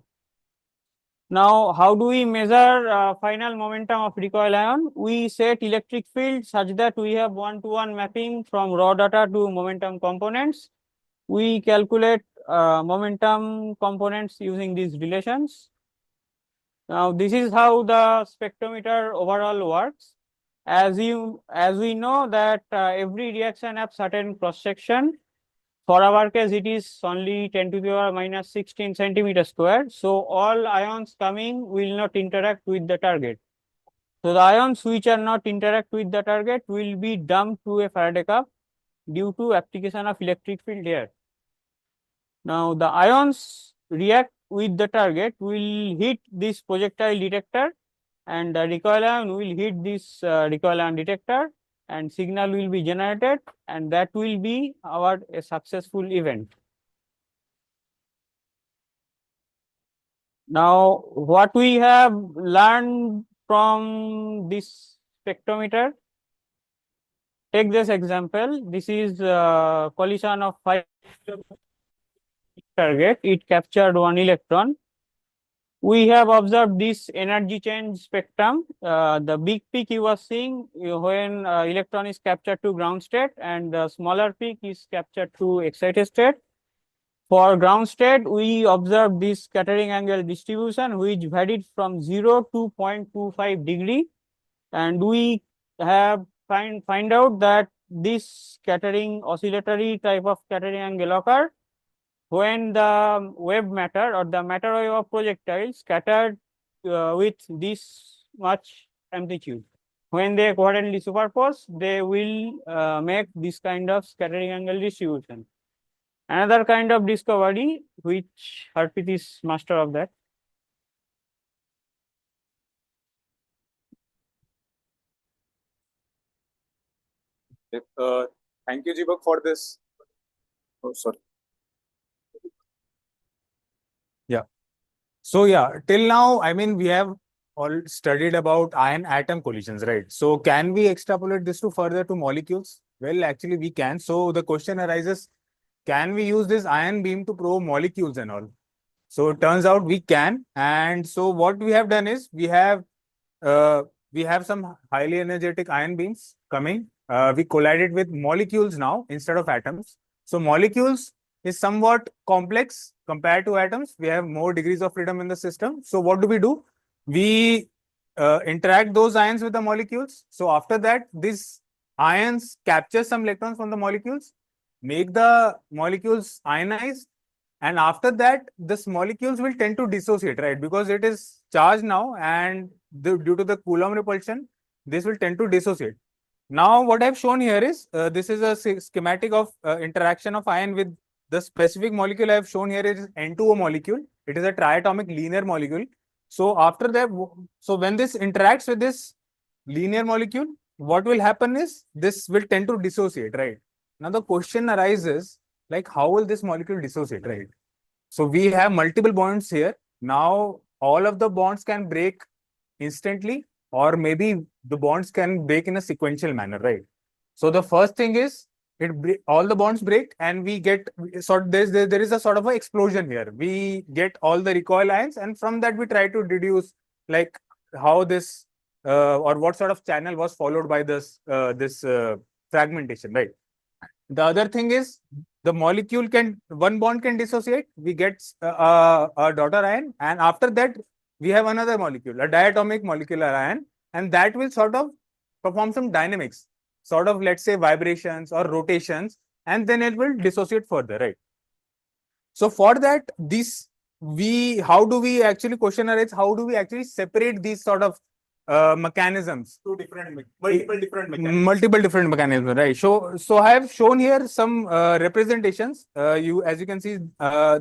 Speaker 6: Now, how do we measure final momentum of recoil ion? We set electric field such that we have one-to-one mapping from raw data to momentum components. We calculate momentum components using these relations. Now, this is how the spectrometer overall works. As we know that every reaction has certain cross section. For our case, it is only 10 to the power minus 16 centimeter square. So all ions coming will not interact with the target. So the ions which are not interact with the target will be dumped to a Faraday cup due to application of electric field here. Now the ions react with the target will hit this projectile detector, and the recoil ion will hit this recoil ion detector, and signal will be generated, and that will be our a successful event. Now, what we have learned from this spectrometer, take this example. This is collision of 5 target. It captured 1 electron. We have observed this energy change spectrum. The big peak you are seeing when electron is captured to ground state, and the smaller peak is captured to excited state. For ground state, we observe this scattering angle distribution, which varied from 0 to 0.25 degree, and we have find out that this scattering oscillatory type of scattering angle occur when the wave matter or the matter wave of projectile scattered with this much amplitude. When they coherently superpose, they will make this kind of scattering angle distribution. Another kind of discovery, which Harpreet is master of that.
Speaker 4: Thank you, Jeevak, for this. Oh, sorry. Yeah. So yeah, till now, I mean, we have all studied about ion atom collisions, right? So can we extrapolate this to further to molecules? Well, actually we can. So the question arises, can we use this ion beam to probe molecules and all? So it turns out we can. And so what we have done is we have some highly energetic ion beams coming. We collided with molecules now instead of atoms. So molecules is somewhat complex compared to atoms. We have more degrees of freedom in the system. So what do? We interact those ions with the molecules. So after that, these ions capture some electrons from the molecules, make the molecules ionized, and after that, this molecules will tend to dissociate, right? Because it is charged now, and due to the Coulomb repulsion, this will tend to dissociate. Now, what I've shown here is this is a schematic of interaction of ion with the specific molecule I've shown here is N2O molecule. It is a triatomic linear molecule. So after that, so when this interacts with this linear molecule, what will happen is this will tend to dissociate, right? Now the question arises, like, how will this molecule dissociate, right? So we have multiple bonds here. Now all of the bonds can break instantly, or maybe the bonds can break in a sequential manner, right? So the first thing is all the bonds break, and we get there is a sort of an explosion here. We get all the recoil ions, and from that we try to deduce like how this or what sort of channel was followed by this fragmentation, right? The other thing is the molecule one bond can dissociate. We get a daughter ion, and after that we have another molecule, a diatomic molecular ion, and that will sort of perform some dynamics, sort of, let's say, vibrations or rotations, and then it will dissociate further, right? So for that, how do we actually question arises, how do we actually separate these sort of mechanisms? Multiple different mechanisms, right? So I have shown here some representations. As you can see,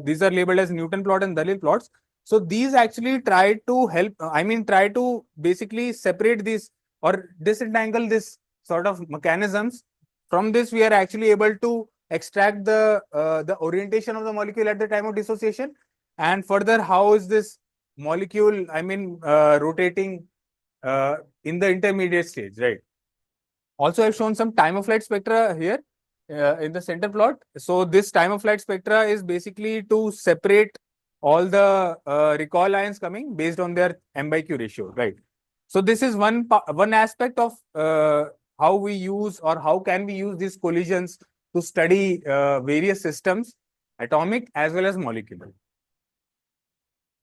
Speaker 4: these are labeled as Newton plot and Dalil plots. So these actually try to help, try to basically separate these or disentangle this sort of mechanisms. From this, we are actually able to extract the orientation of the molecule at the time of dissociation, and further how is this molecule rotating in the intermediate stage, right? Also, I've shown some time of flight spectra here in the center plot. So this time of flight spectra is basically to separate all the recoil ions coming based on their m/q ratio, right? So this is one aspect of how we use or how can we use these collisions to study various systems, atomic as well as molecular.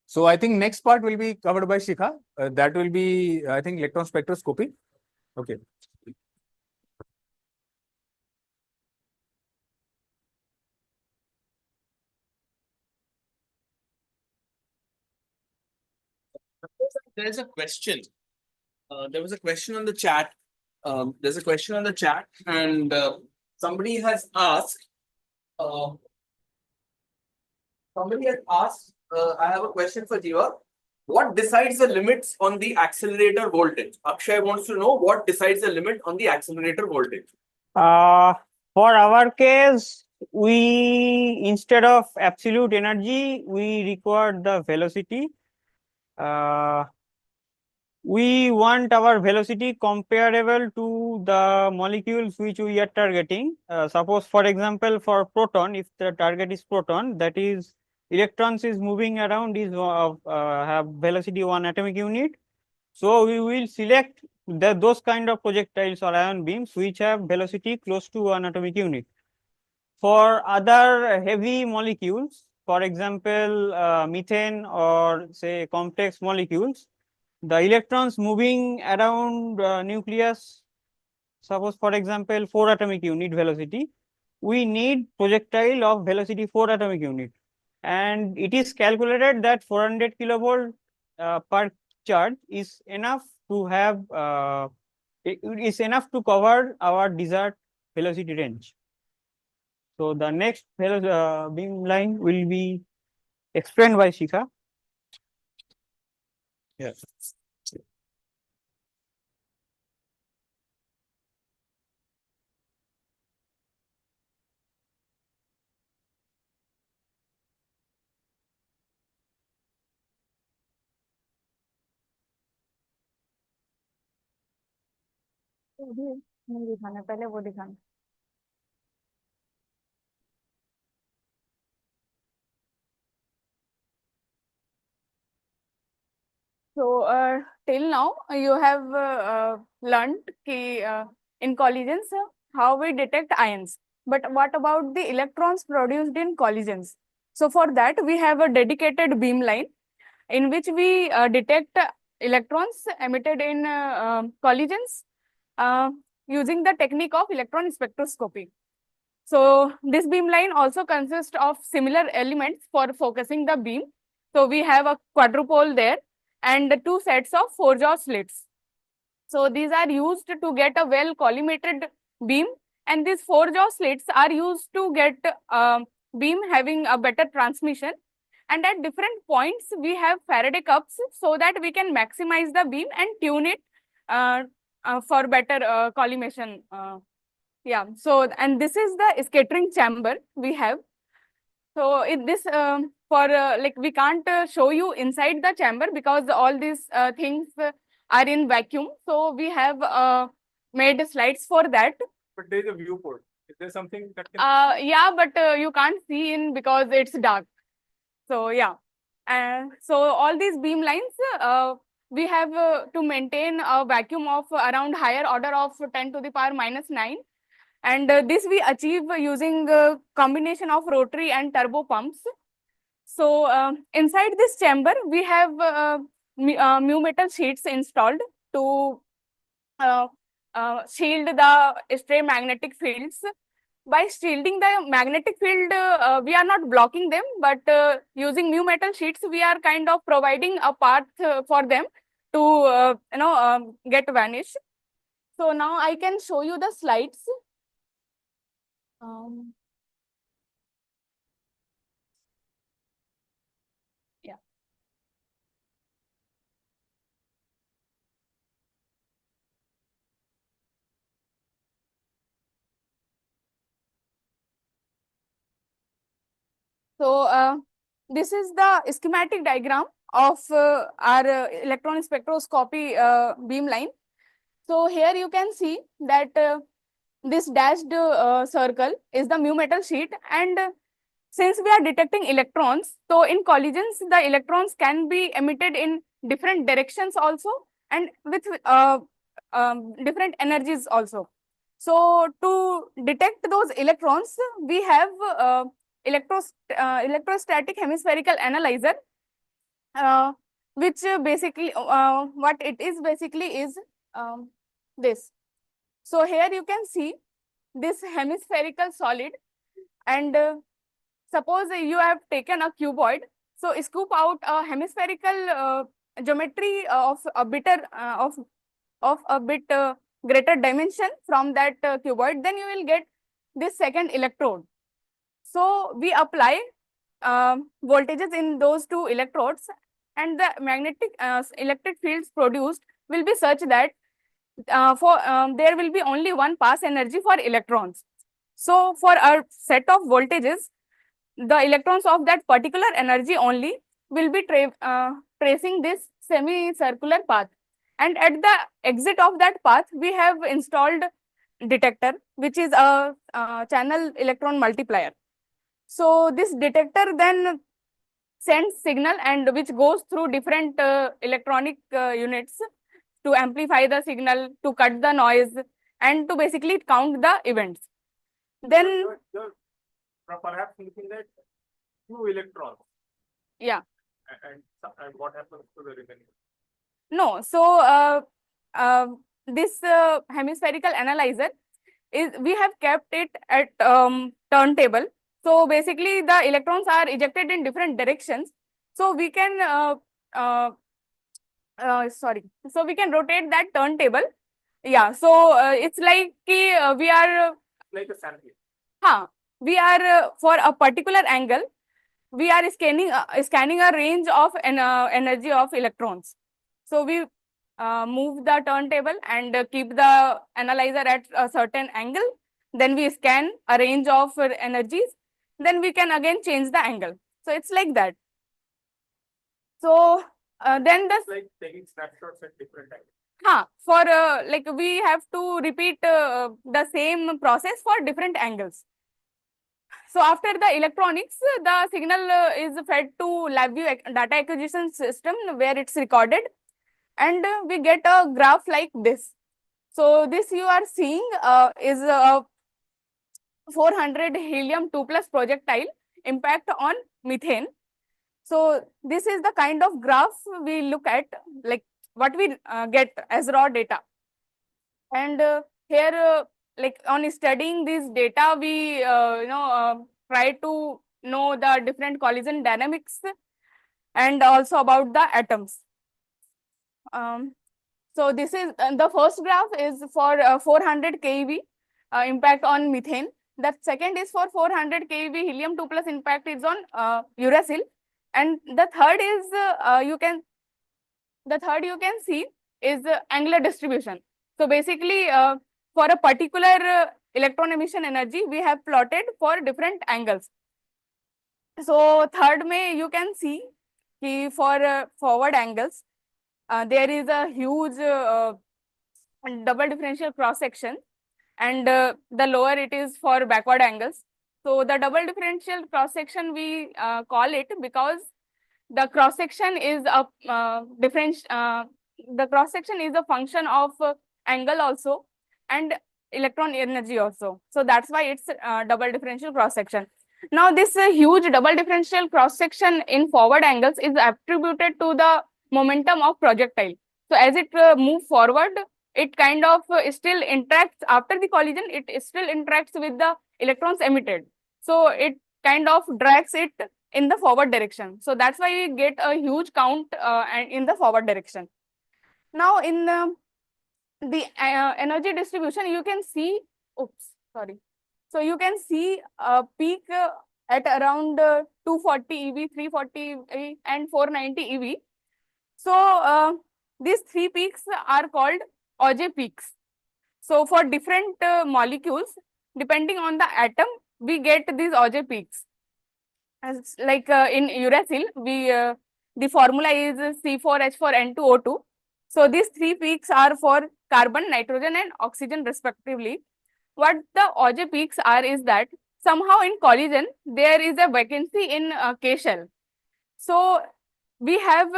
Speaker 4: So I think next part will be covered by Shikha. That will be, I think, electron spectroscopy. Okay.
Speaker 1: There's a question. There was a question on the chat. There's a question on the chat, and somebody has asked. Somebody has asked. I have a question for Jiva. What decides the limits on the accelerator voltage? Akshay wants to know what decides the limit on the accelerator voltage.
Speaker 6: For our case, we instead of absolute energy, we require the velocity. We want our velocity comparable to the molecules which we are targeting. Suppose, for example, for proton, if the target is proton, that is electrons is moving around is have velocity 1 atomic unit. So we will select those kind of projectiles or ion beams which have velocity close to 1 atomic unit. For other heavy molecules, for example, methane or say complex molecules, the electrons moving around nucleus, suppose for example 4 atomic unit velocity, we need projectile of velocity 4 atomic unit, and it is calculated that 400 kilovolt per charge is enough to have it is enough to cover our desired velocity range. So the next beam line will be explained by Shikha.
Speaker 4: Yes.
Speaker 7: नहीं दिखाना, पहले वो दिखाना. So till now you have learned in collisions how we detect ions. But what about the electrons produced in collisions? So for that we have a dedicated beam line in which we detect electrons emitted in collisions using the technique of electron spectroscopy. So this beam line also consists of similar elements for focusing the beam. So we have a quadrupole there and 2 sets of 4-jaw slits. So these are used to get a well collimated beam, and these 4-jaw slits are used to get beam having a better transmission. And at different points we have Faraday cups so that we can maximize the beam and tune it for better collimation. Yeah, so and this is the scattering chamber we have. So in this for like we can't show you inside the chamber because all these things are in vacuum. So we have made slides for that.
Speaker 3: But there is a viewport. Is there something that can?
Speaker 7: Yeah, but you can't see in because it's dark. So yeah, and so all these beam lines we have to maintain a vacuum of around higher order of 10 to the power minus 9. And this we achieve using a combination of rotary and turbo pumps. So inside this chamber, we have mu metal sheets installed to shield the stray magnetic fields. By shielding the magnetic field, we are not blocking them, but using mu metal sheets, we are kind of providing a path for them to get vanished. So now I can show you the slides. Yeah. So this is the schematic diagram of our electron spectroscopy beam line. So here you can see that this dashed circle is the mu metal sheet, and since we are detecting electrons, so in collisions the electrons can be emitted in different directions also, and with different energies also. So to detect those electrons, we have electrostatic hemispherical analyzer, which basically what it is basically is this. So here you can see this hemispherical solid, and suppose you have taken a cuboid, so scoop out a hemispherical geometry of a bit greater dimension from that cuboid, then you will get this second electrode. So we apply voltages in those two electrodes, and the magnetic electric fields produced will be such that there will be only one pass energy for electrons. So for a set of voltages, the electrons of that particular energy only will be tracing this semicircular path, and at the exit of that path we have installed detector, which is a channel electron multiplier. So this detector then sends signal, and which goes through different electronic units to amplify the signal, to cut the noise, and to basically count the events. Then
Speaker 3: You're perhaps looking at two electrons.
Speaker 7: yeah.
Speaker 3: And what happens to the remaining?
Speaker 7: No, so this hemispherical analyzer is, we have kept it at turntable. So basically the electrons are ejected in different directions. So we can so we can rotate that turntable. Yeah, so it's like we are
Speaker 3: Like a sampling.
Speaker 7: we are for a particular angle, we are scanning a range of energy of electrons. So we move the turntable and keep the analyzer at a certain angle. Then we scan a range of energies. Then we can again change the angle. So it's like that. So then the
Speaker 3: It's like taking snapshots at different angles.
Speaker 7: for like we have to repeat the same process for different angles. So after the electronics, the signal is fed to LabVIEW data acquisition system where it's recorded, and we get a graph like this. So this you are seeing is a 400 helium-2 plus projectile impact on methane. So this is the kind of graph we look at, like what we get as raw data. And here, like on studying this data, we try to know the different collision dynamics and also about the atoms. So this is the first graph is for 400 keV impact on methane. The second is for 400 keV helium-2 plus impact is on uracil, and the third is you can see is angular distribution. So basically, for a particular electron emission energy, we have plotted for different angles. So third may you can see for forward angles, there is a huge double differential cross section, and the lower it is for backward angles. So the double differential cross section we call it because the cross section is a the cross section is a function of angle also and electron energy also. So that's why it's double differential cross section. Now this huge double differential cross section in forward angles is attributed to the momentum of projectile. So as it moves forward, it kind of still interacts after the collision, it still interacts with the electrons emitted. So it kind of drags it in the forward direction. So that's why we get a huge count and in the forward direction. Now in the energy distribution, you can see, so you can see a peak at around 240 eV, 340 eV and 490 eV. So these three peaks are called OJ peaks. So for different molecules, depending on the atom, we get these OJ peaks. As like in uracil, we the formula is C4H4N2O2. So these three peaks are for carbon, nitrogen, and oxygen respectively. What the OJ peaks are is that somehow in collision there is a vacancy in K shell. So we have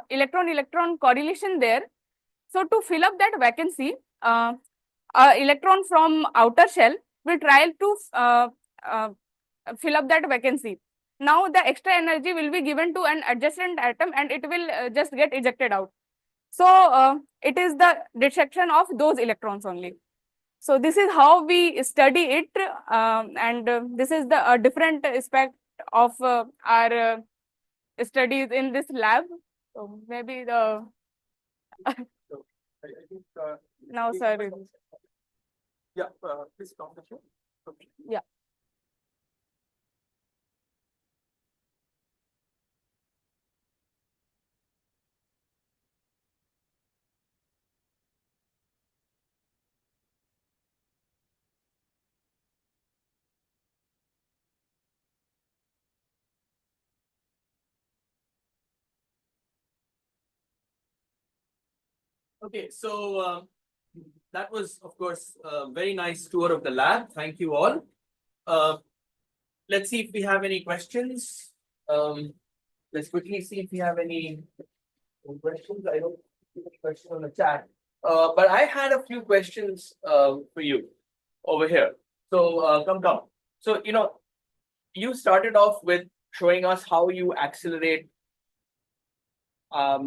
Speaker 7: electron-electron correlation there. So to fill up that vacancy, electron from outer shell will try to fill up that vacancy. Now the extra energy will be given to an adjacent atom and it will just get ejected out. So it is the dissection of those electrons only. So this is how we study it, and this is the different aspect of our studies in this lab. So maybe the
Speaker 3: So I think.
Speaker 7: now, sir.
Speaker 3: Yeah, please come the show. Okay.
Speaker 7: Yeah.
Speaker 1: Okay, so that was, of course, a very nice tour of the lab. Thank you all. Let's see if we have any questions. Let's quickly see if we have any questions. I don't see any question on the chat, but I had a few questions for you over here. So come. So you started off with showing us how you accelerate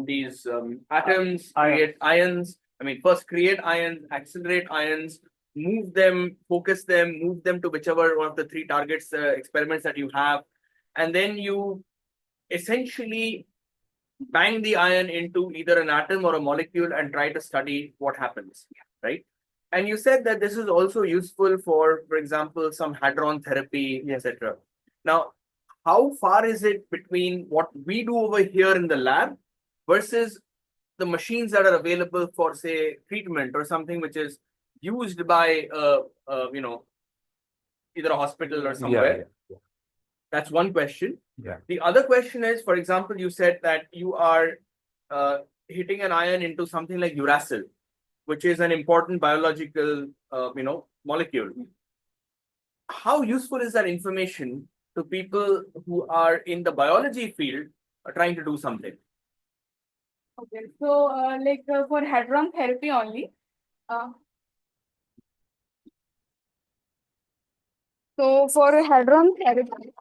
Speaker 1: these atoms, create ions. I mean, first create ions, accelerate ions, move them, focus them, move them to whichever one of the three targets experiments that you have, and then you essentially bang the ion into either an atom or a molecule and try to study what happens, right? And you said that this is also useful for example, some hadron therapy, etc. Now, how far is it between what we do over here in the lab versus the machines that are available for, say, treatment or something which is used by, either a hospital or somewhere?
Speaker 5: Yeah.
Speaker 1: That's one question.
Speaker 5: Yeah.
Speaker 1: The other question is, for example, you said that you are hitting an ion into something like uracil, which is an important biological, molecule. How useful is that information to people who are in the biology field trying to do something?
Speaker 7: Okay, so for hadron therapy only. So for hadron therapy,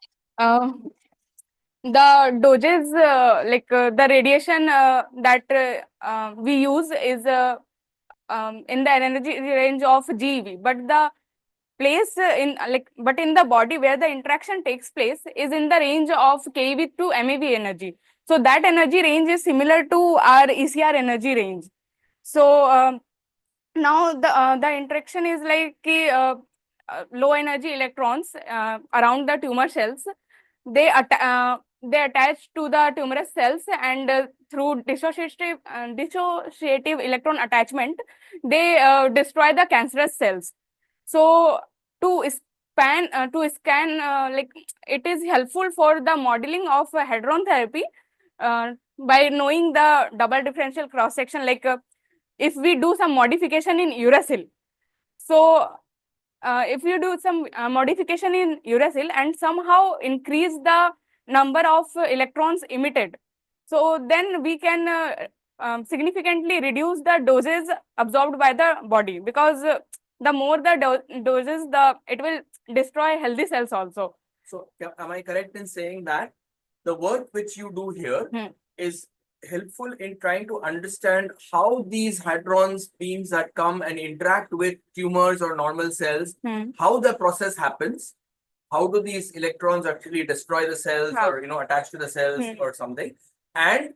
Speaker 7: the doses, the radiation that we use is in the energy range of GeV, but the place but in the body where the interaction takes place is in the range of keV to MeV energy. So that energy range is similar to our ECR energy range. So now the interaction is like low energy electrons around the tumor cells. They attach to the tumorous cells, and through dissociative electron attachment, they destroy the cancerous cells. So to scan it is helpful for the modeling of hadron therapy by knowing the double differential cross section. If we do some modification in uracil, so if you do some modification in uracil and somehow increase the number of electrons emitted, so then we can significantly reduce the doses absorbed by the body, because the more the doses, it will destroy healthy cells also.
Speaker 1: So am I correct in saying that the work which you do here is helpful in trying to understand how these hadrons beams that come and interact with tumors or normal cells, how the process happens, how do these electrons actually destroy the cells or attach to the cells or something, and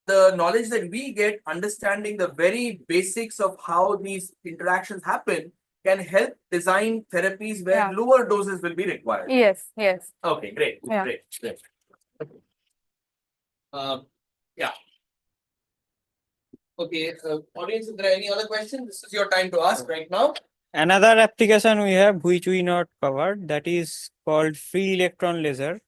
Speaker 1: the knowledge that we get understanding the very basics of how these interactions happen can help design therapies where lower doses will be required.
Speaker 7: Yes.
Speaker 1: Okay, great.
Speaker 7: Yeah.
Speaker 1: Great. Yeah. Okay, audience, if there are any other questions, this is your time to ask right now.
Speaker 6: Another application we have which we not covered, that is called free electron laser.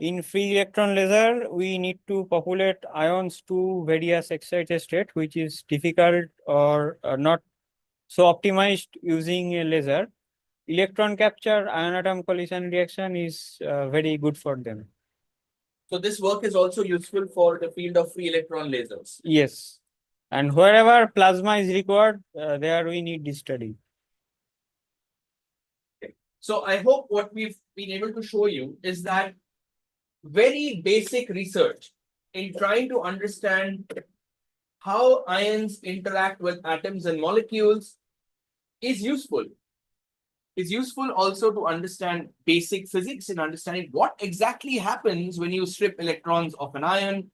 Speaker 6: In free electron laser, we need to populate ions to various excited state, which is difficult or not so optimized using a laser. Electron capture ion atom collision reaction is very good for them.
Speaker 1: So this work is also useful for the field of free electron lasers.
Speaker 6: Yes. And wherever plasma is required, there we need this study.
Speaker 1: So I hope what we've been able to show you is that very basic research in trying to understand how ions interact with atoms and molecules is useful. It's useful also to understand basic physics and understanding what exactly happens when you strip electrons of an ion.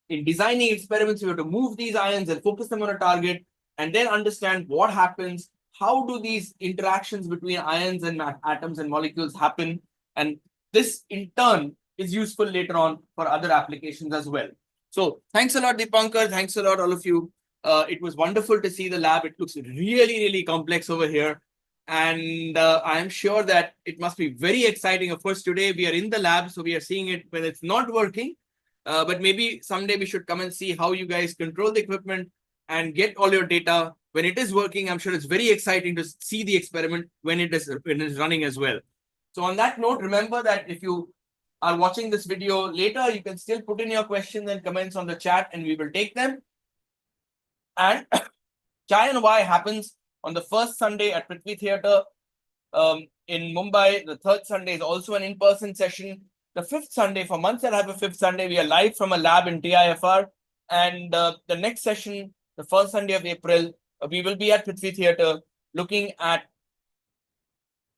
Speaker 1: In designing experiments, you have to move these ions and focus them on a target, and then understand what happens. How do these interactions between ions and atoms and molecules happen? And this, in turn, is useful later on for other applications as well. So thanks a lot, Dipankar. Thanks a lot, all of you. It was wonderful to see the lab. It looks really, really complex over here. And I am sure that it must be very exciting. Of course, today we are in the lab, so we are seeing it when it's not working. But maybe someday we should come and see how you guys control the equipment and get all your data. When it is working, I'm sure it's very exciting to see the experiment when it is running as well. So on that note, remember that if you are watching this video later, you can still put in your questions and comments on the chat and we will take them. And Chai and Why happens on the first Sunday at Prithvi Theatre in Mumbai. The third Sunday is also an in-person session. The fifth Sunday, for months that have a fifth Sunday, we are live from a lab in TIFR. And the next session, the first Sunday of April, we will be at Prithvi Theatre looking at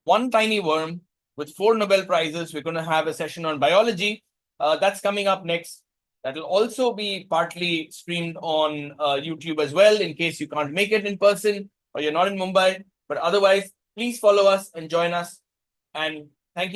Speaker 1: one tiny worm with 4 Nobel Prizes. We're going to have a session on biology. That's coming up next. That will also be partly streamed on YouTube as well, in case you can't make it in person or you're not in Mumbai. But otherwise, please follow us and join us. And thank you.